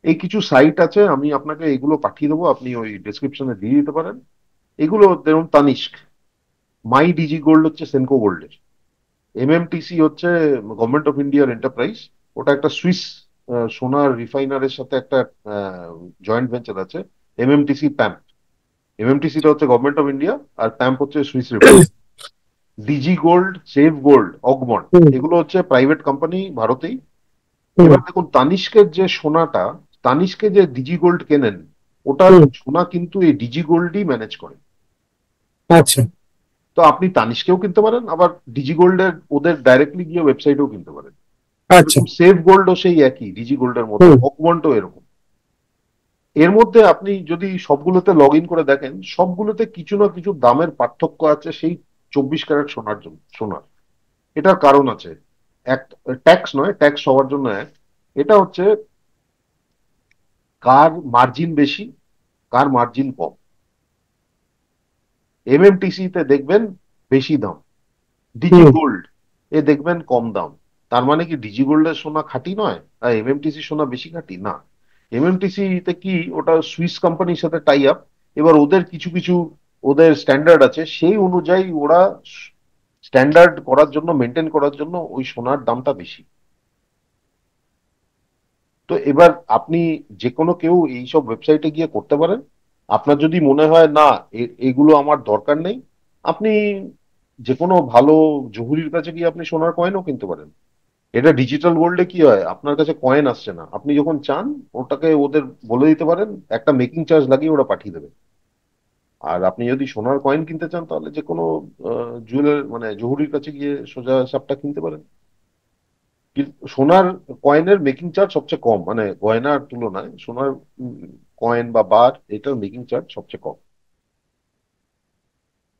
এই কিছু সাইট আছে, আমি আপনাকে এগুলো পাঠিয়ে দেবো, আপনি ওই ডেসক্রিপশনে দিয়ে দিতে পারেন। এগুলো যেমন তানিস্ক, মাই ডিজি গোল্ড হচ্ছে সেনকো গোল্ডের, এমএমটিসি হচ্ছে গভর্নমেন্ট অফ ইন্ডিয়ার এন্টারপ্রাইজ, ওটা একটা সুইস সোনার রিফাইনারের সাথে একটা জয়েন্ট ভেঞ্চার আছে, এমএমটিসি প্যাম্প। এমএমটিসিটা হচ্ছে গভর্নমেন্ট অফ ইন্ডিয়া, আর প্যাম্প হচ্ছে Swiss refiner. DG gold, save gold, Augmont, হুম। এগুলো হচ্ছে প্রাইভেট কোম্পানি ভারতেই। হুম। এবার দেখুন, তানিষ্কের যে সোনাটা, তানিষ্কে যে ডিজি গোল্ড কেনেন, ওটার হুম। সোনা কিন্তু এই ডিজি গোল্ডই ম্যানেজ করে। আচ্ছা। তো আপনি তানিষ্কেও কিনতে পারেন, আবার ডিজি গোল্ডের ওদের ডাইরেক্টলি গিয়ে ওয়েবসাইটেও কিনতে পারেন। আচ্ছা। এরকম সেভ গোল্ডও সেই একই ডিজি গোল্ডের মতো, হুম। অগমন্টও এরকম। এর মধ্যে আপনি যদি সবগুলোতে লগ ইন করে দেখেন, সবগুলোতে কিছু না কিছু দামের পার্থক্য আছে সেই 24 ক্যারেট সোনার জন্য, সোনার। এটার কারণ আছে। এক, ট্যাক্স নয়, ট্যাক্স সবার জন্য এক। এটা হচ্ছে কার মার্জিন বেশি, কার মার্জিন কম। এমএমটিসি তে দেখবেন বেশি দাম, ডিজি হুম। গোল্ড এ দেখবেন কম দাম। তার মানে কি ডিজি গোল্ডের সোনা খাঁটি নয় আর এমএমটিসি সোনা বেশি খাঁটি? না। এমএমটিসি তে কি, ওটা সুইস কোম্পানির সাথে টাই আপ। এবার ওদের কিছু কিছু ওদের স্ট্যান্ডার্ড আছে, সেই অনুযায়ী ওরা স্ট্যান্ডার্ড করার জন্য, মেনটেন করার জন্য ওই সোনার দামটা বেশি। তো এবার আপনি যে কোনো কেউ এইসব ওয়েবসাইটে গিয়ে করতে পারেন। আপনার যদি মনে হয় না এগুলো আমার দরকার নেই, আপনি যে কোনো ভালো জহুরির কাছে গিয়ে আপনি সোনার কয়েনও কিনতে পারেন। এটা ডিজিটাল ওয়ার্ল্ডে কি হয়, আপনার কাছে কয়েন আসছে না, আপনি যখন চান ওটাকে ওদের বলে দিতে পারেন, একটা মেকিং চার্জ লাগিয়ে ওরা পাঠিয়ে দেবে। আর আপনি যদি সোনার কয়েন কিনতে চান, তাহলে যে কোনো জুয়েলার মানে জহুরির কাছে গিয়ে সোজা সাপটা কিনতে পারেন। সোনার কয়েনের মেকিং চার্জ সবচেয়ে কম, মানে গয়নার তুলনায় সোনার কয়েন বা বার, এটার মেকিং চার্জ সবচেয়ে কম।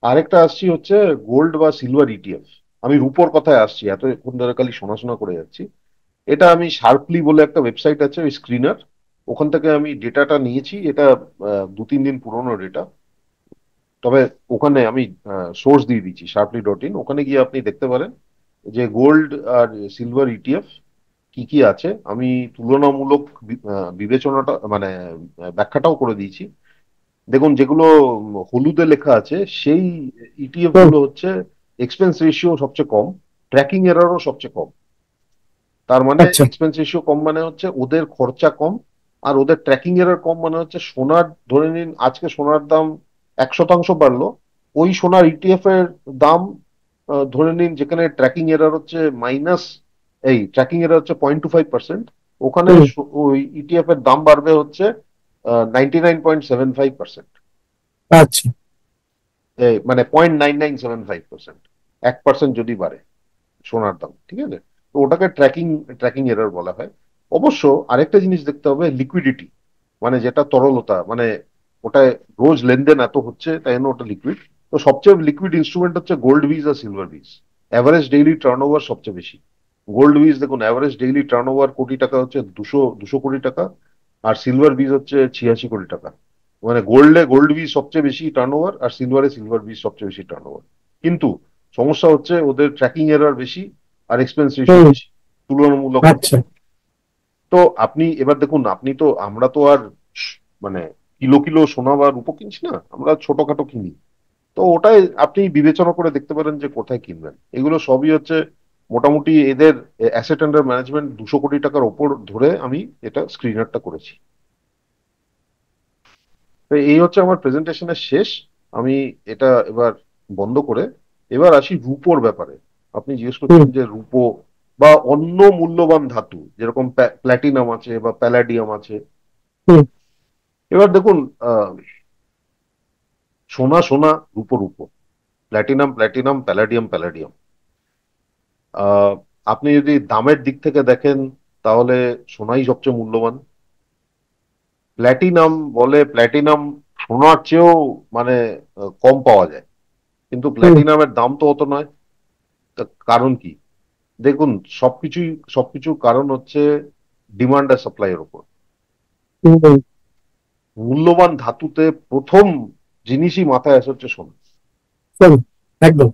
আরেকটা আসছি হচ্ছে গোল্ড বা সিলভার ইটিএফ। আমি রূপোর কথায় আসছি, এতক্ষণ ধরে খালি শোনা শোনা করে যাচ্ছি। এটা আমি শার্পলি বলে একটা ওয়েবসাইট আছে, ওই স্ক্রিনার, ওখান থেকে আমি ডেটাটা নিয়েছি। এটা 2-3 দিন পুরনো ডেটা। তবে ওখানে আমি সোর্স দিয়ে দিচ্ছি, sharply.in, ওখানে গিয়ে আপনি দেখতে পারেন যে গোল্ড আর সিলভার ইটিএফ কি কি আছে। আমি তুলনামূলক বিবেচনাটা, মানে ব্যাখ্যাটাও করে দিয়েছি। দেখুন, যেগুলো হলুদে লেখা আছে সেই ইটিএফ হুম। গুলো হচ্ছে এক্সপেন্স রেশিও সবচেয়ে কম, ট্র্যাকিং এররও সবচেয়ে কম। তার মানে আচ্ছা। এক্সপেন্স রেশিও কম মানে হচ্ছে ওদের খরচা কম, আর ওদের ট্র্যাকিং এরর কম মানে হচ্ছে সোনার, ধরে নিন আজকে সোনার দাম 1% বাড়লো, ওই সোনার ইটিএফ এর দাম ধরে নিন, যেখানে ট্র্যাকিং এরর হচ্ছে মাইনাস, এই ট্র্যাকিং এরর হচ্ছে 0.25%, ওখানে হুম। ওই ইটিএফ এর দাম বাড়বে হচ্ছে 99.75%। আচ্ছা। মানে 0.9975%, 1% যদি বাড়ে সোনার দাম, ঠিক আছে? তো ওটাকে ট্র্যাকিং ট্র্যাকিং এরর বলা হয়। অবশ্য আরেকটা জিনিস দেখতে হবে, লিকুইডিটি, মানে যেটা তরলতা, মানে ওটায় রোজ লেনদেন এত হচ্ছে তাই জন্য ওটা লিকুইড। তো সবচেয়ে লিকুইড ইনস্ট্রুমেন্ট হচ্ছে গোল্ড বিজ আর সিলভার বিজ। অ্যাভারেজ ডেইলি টার্নওভার সবচেয়ে বেশি। গোল্ড বীজ দেখুন অ্যাভারেজ ডেইলি টার্নওভার কোটি টাকা হচ্ছে 200 কোটি টাকা, আর সিলভার বীজ হচ্ছে 86 কোটি টাকা। মানে গোল্ড বীজ সবচেয়ে বেশি টার্নওভার, আর সিলভার বীজ সবচেয়ে বেশি টার্নওভার। কিন্তু সমস্যা হচ্ছে ওদের ট্র্যাকিং এরর বেশি, আর এক্সপেন্স রেশিও হুম। বেশি তুলনামূলক। আচ্ছা। তো আপনি এবার দেখুন, আমরা তো আর মানে কিলো কিলো সোনা বা রূপো কিনছি না, আমরা ছোটখাটো কিনি। তো ওটাই আপনি বিবেচনা করে দেখতে পারেন যে কোথায় কিনবেন। এগুলো সবই হচ্ছে মোটামুটি এদের অ্যাসেট আন্ডার ম্যানেজমেন্ট 200 কোটি টাকার ওপর ধরে আমি এটা স্ক্রিনারটা করেছি। তো এই হচ্ছে আমার প্রেজেন্টেশনের শেষ। আমি এটা এবার বন্ধ করে এবার আসি রূপোর ব্যাপারে। আপনি জিজ্ঞেস হুম। করছেন যে রূপো বা অন্য মূল্যবান ধাতু যেরকম প্ল্যাটিনাম আছে বা প্যালাডিয়াম আছে। হুম। এবার দেখুন, সোনা সোনা, রূপো রূপো, প্ল্যাটিনাম প্ল্যাটিনাম, প্যালাডিয়াম প্যালাডিয়াম। আহ, আপনি যদি দামের দিক থেকে দেখেন তাহলে সোনাই সবচেয়ে মূল্যবান। প্ল্যাটিনাম সোনার চেয়েও মানে কম পাওয়া যায়, কিন্তু হুম। প্ল্যাটিনামের দাম তো অত নয়। তা কারণ কি? দেখুন, সবকিছুর কারণ হচ্ছে ডিমান্ড আর সাপ্লাইয়ের উপর। হুম। মূল্যবান ধাতুতে প্রথম জিনিসই মাথায় আসে হচ্ছে সোনা। হুম, একদম।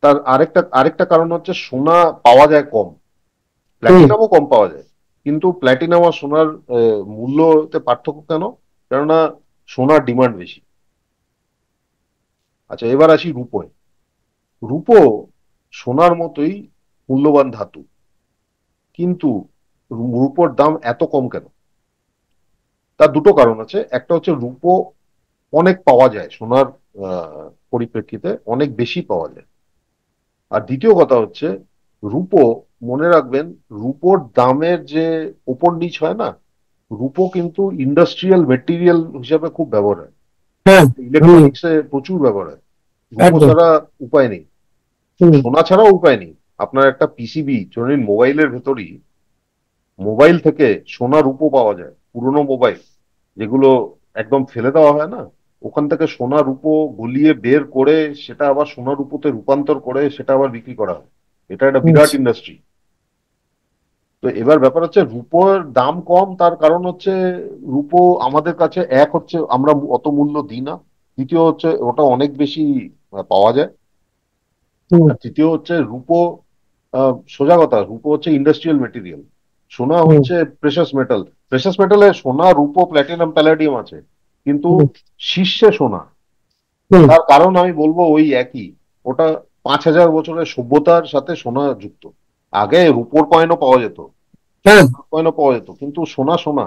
তার আরেকটা কারণ হচ্ছে সোনা পাওয়া যায় কম, হুম। প্ল্যাটিনামও কম পাওয়া যায়। কিন্তু প্ল্যাটিনাম আর সোনার মূল্যতে পার্থক্য কেন? কেননা সোনার ডিমান্ড বেশি। আচ্ছা, এবার আসি রূপোয়। রূপো সোনার মতোই মূল্যবান ধাতু, কিন্তু রূপোর দাম এত কম কেন? তার দুটো কারণ আছে। একটা হচ্ছে রূপো অনেক পাওয়া যায়, সোনার পরিপ্রেক্ষিতে অনেক বেশি পাওয়া যায়। আর দ্বিতীয় কথা হচ্ছে রূপো, মনে রাখবেন, রূপোর দামের যে ওপর নিচ হয় না, রূপো কিন্তু ইন্ডাস্ট্রিয়াল মেটেরিয়াল হিসাবে খুব ব্যবহার হয়, হ্যাঁ। হুম। ইলেকট্রনিক্সে প্রচুর ব্যবহার হয়। রূপো একদম। ছাড়া উপায় নেই, হুম। সোনা ছাড়াও উপায় নেই। আপনার একটা পিসিবি, ধরুন মোবাইলের ভেতরই, মোবাইল থেকে সোনা রূপো পাওয়া যায়, পুরনো মোবাইল যেগুলো একদম ফেলে দেওয়া হয় না, ওখান থেকে সোনা রূপো গলিয়ে বের করে সেটা আবার সোনা রূপোতে রূপান্তর করে সেটা আবার বিক্রি করা হয়। এটা একটা বিরাট আচ্ছা। ইন্ডাস্ট্রি। তো এবার ব্যাপার হচ্ছে রূপোর দাম কম, তার কারণ হচ্ছে রূপো আমাদের কাছে, এক হচ্ছে আমরা অত মূল্য দিই না, দ্বিতীয় হচ্ছে ওটা অনেক বেশি পাওয়া যায়, হুম। আর তৃতীয় হচ্ছে রূপো, সোজা কথা, রূপো হচ্ছে ইন্ডাস্ট্রিয়াল মেটেরিয়াল, সোনা হুম। হচ্ছে প্রেশাস মেটাল। প্রেশাস মেটালে সোনা রূপো প্ল্যাটিনাম প্যালাডিয়াম আছে, কিন্তু হুম। শীর্ষে সোনা। হুম। তার কারণ আমি বলবো ওই একই, ওটা 5,000 বছরের সভ্যতার সাথে সোনা যুক্ত। আগে রূপোর কয়েনও পাওয়া যেত, হ্যাঁ। কয়েনও পাওয়া যেত, কিন্তু সোনা সোনা।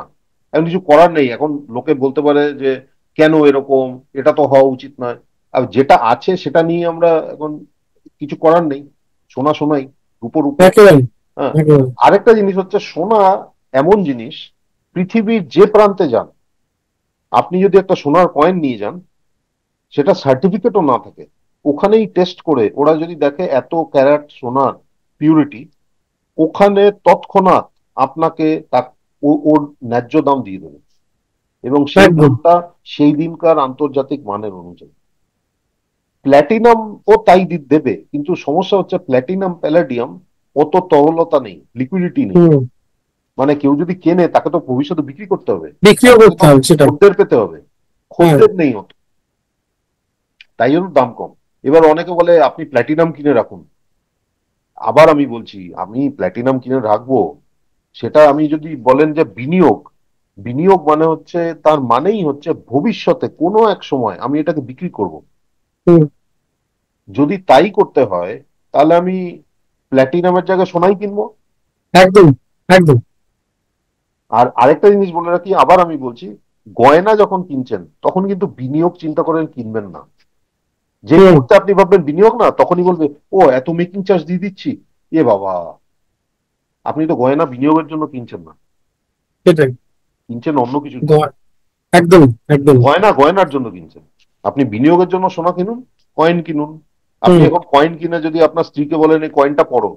এখন কিছু করার নেই। এখন লোকে বলতে পারে যে কেন এরকম, এটা তো হওয়া উচিত নয়। আর যেটা আছে সেটা নিয়ে আমরা এখন কিছু করার নেই। সোনা সোনাই, রূপো রূপোই। একেবারে। হ্যাঁ। একেবারে। আরেকটা জিনিস হচ্ছে সোনা এমন জিনিস, পৃথিবীর যে প্রান্তে যান, আপনি যদি একটা সোনার কয়েন নিয়ে যান, সেটা সার্টিফিকেটও না থাকে, ওখানেই টেস্ট করে ওরা যদি দেখে এত ক্যারেট সোনার পিউরিটি, ওখানে তৎক্ষণাৎ আপনাকে ওর ন্যায্য দাম দিয়ে দেবে, এবং সেই একদম। দামটা সেই দিনকার আন্তর্জাতিক মানের অনুযায়ী। প্ল্যাটিনাম ও তাই দেবে, কিন্তু সমস্যা হচ্ছে প্ল্যাটিনাম প্যালাডিয়াম অত তরলতা নেই, লিকুইডিটি নেই। হুম। মানে কেউ যদি কেনে তাকে তো ভবিষ্যতে বিক্রি করতে হবে, বিক্রিও তাকে করতে তো হবে সেটা। খদ্দের পেতে হবে, হ্যাঁ। খদ্দের নেই অত, তাই জন্য দাম কম। এবার অনেকে বলে আপনি প্ল্যাটিনাম কিনে রাখুন। আবার আমি বলছি, আমি প্ল্যাটিনাম কিনে রাখবো, সেটা আমি যদি বলেন যে বিনিয়োগ, বিনিয়োগ মানে হচ্ছে, তার মানেই হচ্ছে ভবিষ্যতে কোনো এক সময় আমি এটাকে বিক্রি করব। হুম। যদি তাই করতে হয় তাহলে আমি প্ল্যাটিনামের জায়গায় সোনাই কিনবো। একদম। একদম। আর আরেকটা জিনিস বলে রাখি, আবার আমি বলছি, গয়না যখন কিনছেন তখন কিন্তু বিনিয়োগ চিন্তা করেন কিনবেন না। যে হুম। মুহূর্তে আপনি ভাববেন বিনিয়োগ, না তখনই বলবে ও এত মেকিং চার্জ দিয়ে দিচ্ছি, এ বাবা, আপনি তো গয়না বিনিয়োগের জন্য কিনছেন না, সেটাই। কিনছেন অন্য কিছুর জন্য। গ- একদম। একদম। গয়না গয়নার জন্য কিনছেন, আপনি বিনিয়োগের জন্য সোনা কিনুন, কয়েন কিনুন। আপনি হুম। এখন কয়েন কিনে যদি আপনার স্ত্রীকে বলেন এই কয়েনটা পড়ো,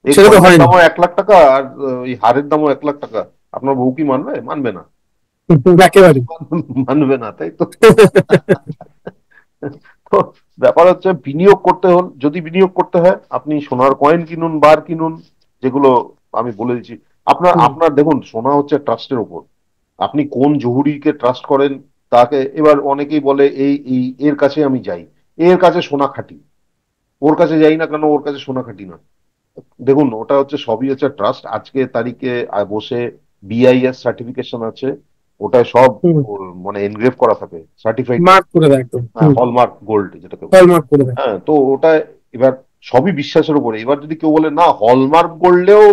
এই সেটা তো গয়নার হয় না। দামও 1 লাখ টাকা, আর এই হারের দামও 1 লাখ টাকা, আপনার বউ কি মানবে? মানবে না। একেবারে। মানবে না, তাই তো। তো ব্যাপার হচ্ছে বিনিয়োগ করতে হল, যদি বিনিয়োগ করতে হয় আপনি সোনার কয়েন কিনুন, বার কিনুন, যেগুলো আমি বলে দিচ্ছি। আপনার হুম, আপনার দেখুন, সোনা হচ্ছে ট্রাস্টের উপর। আপনি কোন জহুরিকে ট্রাস্ট করেন তাকে, এবার অনেকেই বলে এই এই এর কাছে আমি যাই, এর কাছে সোনা খাঁটি, ওর কাছে যাই না কেন, ওর কাছে সোনা খাঁটি না। দেখুন, ওটা হচ্ছে সবই হচ্ছে ট্রাস্ট। আজকে তারিখে বসে বিআইএস সার্টিফিকেশন আছে, ওটায় সব হুম, মানে এনগ্রেভ করা থাকে, সার্টিফাইড থাকে। মার্ক করে দেয় একদম। হ্যাঁ, হলমার্ক গোল্ড যেটাকে বলে। হলমার্ক করে দেয়। হ্যাঁ, তো ওটা এবার সবই বিশ্বাসের উপরে। এবার যদি কেউ বলে না হলমার্ক গোল্ডেও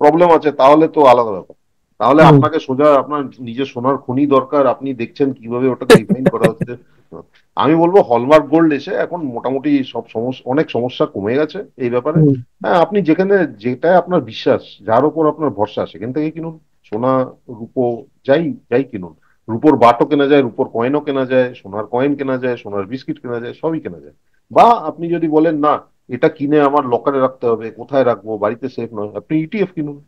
প্রবলেম আছে, তাহলে তো আলাদা ব্যাপার। তাহলে হুম। আপনাকে সোজা আপনার নিজের সোনার খনি দরকার, আপনি দেখছেন কিভাবে ওটাকে রিফাইন করা হচ্ছে। আমি বলবো হলমার্ক গোল্ড এসে এখন মোটামুটি সব সমস্যা, অনেক সমস্যা কমে গেছে এই ব্যাপারে। হুম, হ্যাঁ, আপনি যেখানে যেটা আপনার বিশ্বাস, যার উপর আপনার ভরসা, সেখান থেকে কিনুন। সোনা, রূপো, যাই যাই কিনুন। রূপোর বাটও কেনা যায়, রূপোর কয়েনও কেনা যায়, সোনার কয়েন কেনা যায়, সোনার বিস্কিট কেনা যায়, সবই কেনা যায়। বা আপনি যদি বলেন না এটা কিনে আমার লকারে রাখতে হবে, কোথায় রাখবো, বাড়িতে সেফ নয়, আপনি ইটিএফ কিনুন।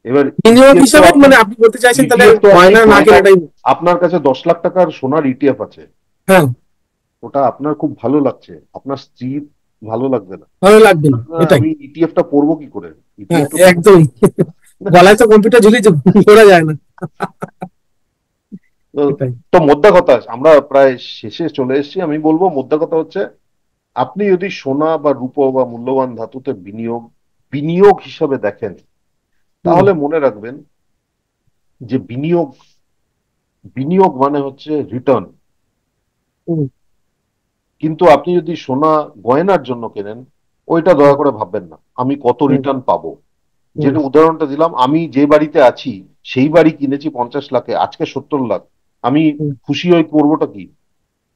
এবার বিনিয়োগ ইটিএফ তো হিসাবে আপনি, মানে আপনি বলতে চাইছেন তাহলে ইটিএফ তো আপনি গয়না না গয়নার, কেনাটাই। আপনার কাছে 10 লাখ টাকার সোনার ইটিএফ আছে, হ্যাঁ, ওটা আপনার খুব ভালো লাগছে, আপনার স্ত্রীর ভালো লাগবে না। ভালো লাগবে না, না, এটাই। আমি ইটিএফটা পড়বো কি করে? হ্যাঁ, ইটিএফ তো পড়বো একদম। গলায় তো কম্পিউটার ঝুলি করা যায় না। তো। এটাই। তো মোদ্দা কথা, আমরা প্রায় শেষে চলে এসেছি। আমি বলবো মোদ্দা কথা হচ্ছে, আপনি যদি সোনা বা রূপো বা মূল্যবান ধাতুতে বিনিয়োগ বিনিয়োগ হিসাবে দেখেন, হুম, তাহলে মনে রাখবেন যে বিনিয়োগ বিনিয়োগ মানে হচ্ছে রিটার্ন। হুম, কিন্তু আপনি যদি সোনা গয়নার জন্য কেনেন, ওইটা হুম, দয়া করে ভাববেন না আমি কত হুম, রিটার্ন পাবো। হুম, যেটা উদাহরণটা দিলাম, আমি যে বাড়িতে আছি সেই বাড়ি কিনেছি 50 লাখে, আজকে 70 লাখ, আমি হুম। খুশি হয়ে করবোটা কি?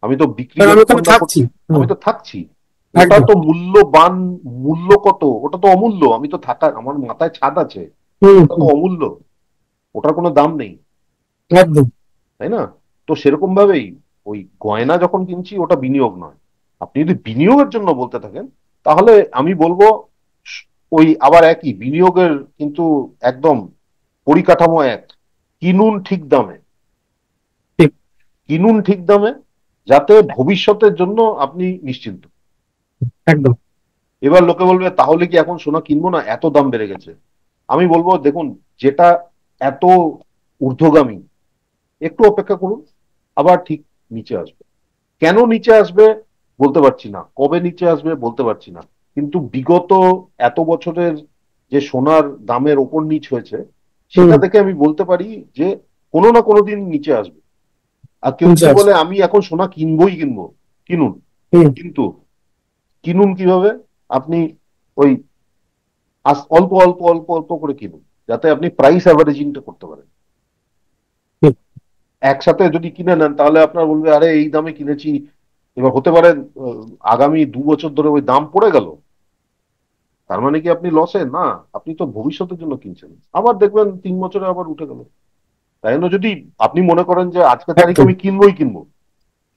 আমি তো বিক্রি কারণ আমি যতক্ষণ ওখানে না থাকছি। করছি, হুম, আমি তো থাকছি। ওটা একদম। তো মূল্যবান, মূল্য কত, ওটা তো অমূল্য। আমি তো থাকা, আমার মাথায় ছাদ আছে, হুম, ওটা তো হুম, অমূল্য, ওটার কোনো দাম নেই, একদম। তাই না? তো সেরকম ভাবেই ওই গয়না যখন কিনছি, ওটা বিনিয়োগ নয়। আপনি যদি বিনিয়োগের জন্য বলতে থাকেন, তাহলে আমি বলবো স- ওই আবার একই বিনিয়োগের কিন্তু একদম পরিকাঠামো এক। কিনুন ঠিক দামে, ঠিক। কিনুন ঠিক দামে, যাতে ভবিষ্যতের জন্য আপনি নিশ্চিন্ত। একদম। এবার লোকে বলবে তাহলে কি এখন সোনা কিনবো না, এত দাম বেড়ে গেছে? আমি বলবো দেখুন, যেটা এত ঊর্ধ্বগামী, একটু অপেক্ষা করুন, আবার ঠিক নিচে আসবে। কেন নিচে আসবে বলতে পারছি না, কবে নিচে আসবে বলতে পারছি না, কিন্তু বিগত এত বছরের যে সোনার দামের ওপর নিচ হয়েছে, হুম, সেটা থেকে আমি বলতে পারি যে কোনো না কোনো দিন নিচে আসবে। আর কেউ নিচে যদি আসবে। বলে আমি এখন সোনা কিনবই কিনবো, কিনুন। হুম। কিন্তু কিনুন কিভাবে? আপনি ওই অল্প অল্প অল্প অল্প করে কিনুন, যাতে আপনি প্রাইস অ্যাভারেজিংটা করতে পারেন। ঠিক। একসাথে যদি কিনে নেন, তাহলে আপনার বলবে আরে এই দামে কিনেছি, এবার হতে পারে আহ, আগামী 2 বছর ধরে ওই দাম পড়ে গেল, তার মানে কি আপনি লসে? না, আপনি তো ভবিষ্যতের জন্য কিনছেন, আবার দেখবেন 3 বছরে আবার উঠে গেল। তাই জন্য যদি আপনি মনে করেন যে আজকের তারিখে একদম। আমি কিনবই কিনবো,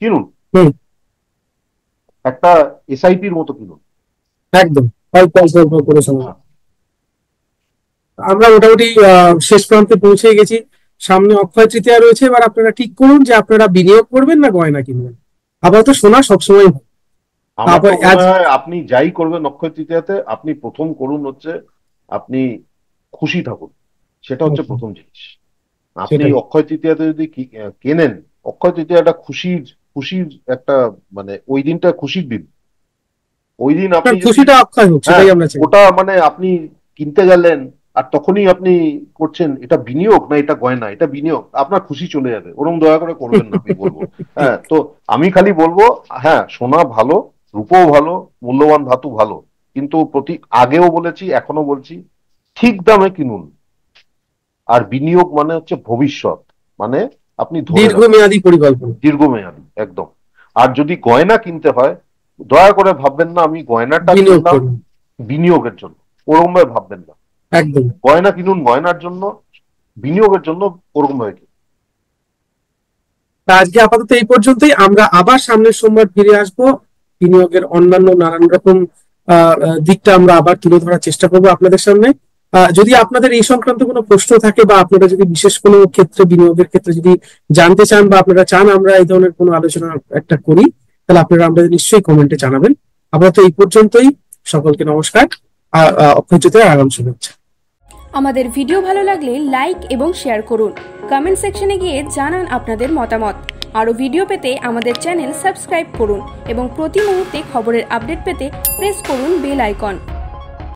কিনুন। হুম। একটা এসআইপির মতো কিনুন। একদম। অল্প অল্প অল্প করে সময়। হ্যাঁ, আমরা মোটামুটি শেষ প্রান্তে পৌঁছে গেছি। সামনে অক্ষয় তৃতীয়া রয়েছে, এবার আপনারা ঠিক করুন যে আপনারা বিনিয়োগ করবেন না গয়না কিনবেন। আপাতত সোনা সবসময় ভালো। আমার তারপর তো মনে আজ। হয় আপনি যাই করবেন অক্ষয় তৃতীয়াতে, আপনি প্রথম করুন হচ্ছে আপনি খুশি থাকুন, সেটা হচ্ছে প্রথম জিনিস। আপনি সেটাই। অক্ষয় তৃতীয়াতে যদি কেনেন, অক্ষয় তৃতীয়াটা খুশির, খুশির একটা, মানে ওই দিনটা খুশির দিন। ওই দিন আপনি আপনার যদি, খুশিটা অক্ষয় হোক, হ্যাঁ, সেটাই আমরা চাই। ওটা মানে আপনি কিনতে গেলেন আর তখনই আপনি করছেন, এটা বিনিয়োগ না এটা গয়না, এটা বিনিয়োগ, আপনার খুশি চলে যাবে। ওরকম দয়া করে করবেন না, আমি বলবো। ঠিক। হ্যাঁ, তো আমি খালি বলবো, হ্যাঁ সোনা ভালো, রূপও ভালো, মূল্যবান ধাতু ভালো, কিন্তু আগেও বলেছি এখনো বলছি, ঠিক দামে কিনুন। আর বিনিয়োগ মানে হচ্ছে ভবিষ্যৎ, মানে আপনি ধরে রাখুন, দীর্ঘমেয়াদী পরিকল্পনা। দীর্ঘমেয়াদী একদম। আর যদি গয়না কিনতে হয়, দয়া করে ভাববেন না আমি গয়নাটা বিনিয়োগ কিনলাম করুন। বিনিয়োগের জন্য, ওরকম ভাবে ভাববেন না। একদম। গয়না কিনুন গয়নার জন্য, বিনিয়োগের জন্য ওরকম ভাবে কিনুন। তা আজকে আপাতত এই পর্যন্তই। আমরা আবার সামনের সোমবার ফিরে আসবো। বিনিয়োগের অন্যান্য নানান রকম দিকটা আমরা আবার তুলে ধরার চেষ্টা করবো আপনাদের সামনে। যদি আপনাদের এই সংক্রান্ত কোনো প্রশ্ন থাকে বা আপনারা যদি বিশেষ কোনো ক্ষেত্রে বিনিয়োগের ক্ষেত্রে যদি জানতে চান বা আপনারা চান আমরা এই ধরনের কোনো আলোচনা একটা করি, তাহলে আপনারা আমাদের নিশ্চয়ই কমেন্টে জানাবেন। আপাতত এই পর্যন্তই, সকলকে নমস্কার, অক্ষয় তৃতীয়ার আগাম শুভেচ্ছা। আমাদের ভিডিও ভালো লাগলে লাইক এবং শেয়ার করুন। কমেন্ট সেকশনে গিয়ে জানান আপনাদের মতামত। আরও ভিডিও পেতে আমাদের চ্যানেল সাবস্ক্রাইব করুন এবং প্রতি মুহূর্তে খবরের আপডেট পেতে প্রেস করুন বেল আইকন।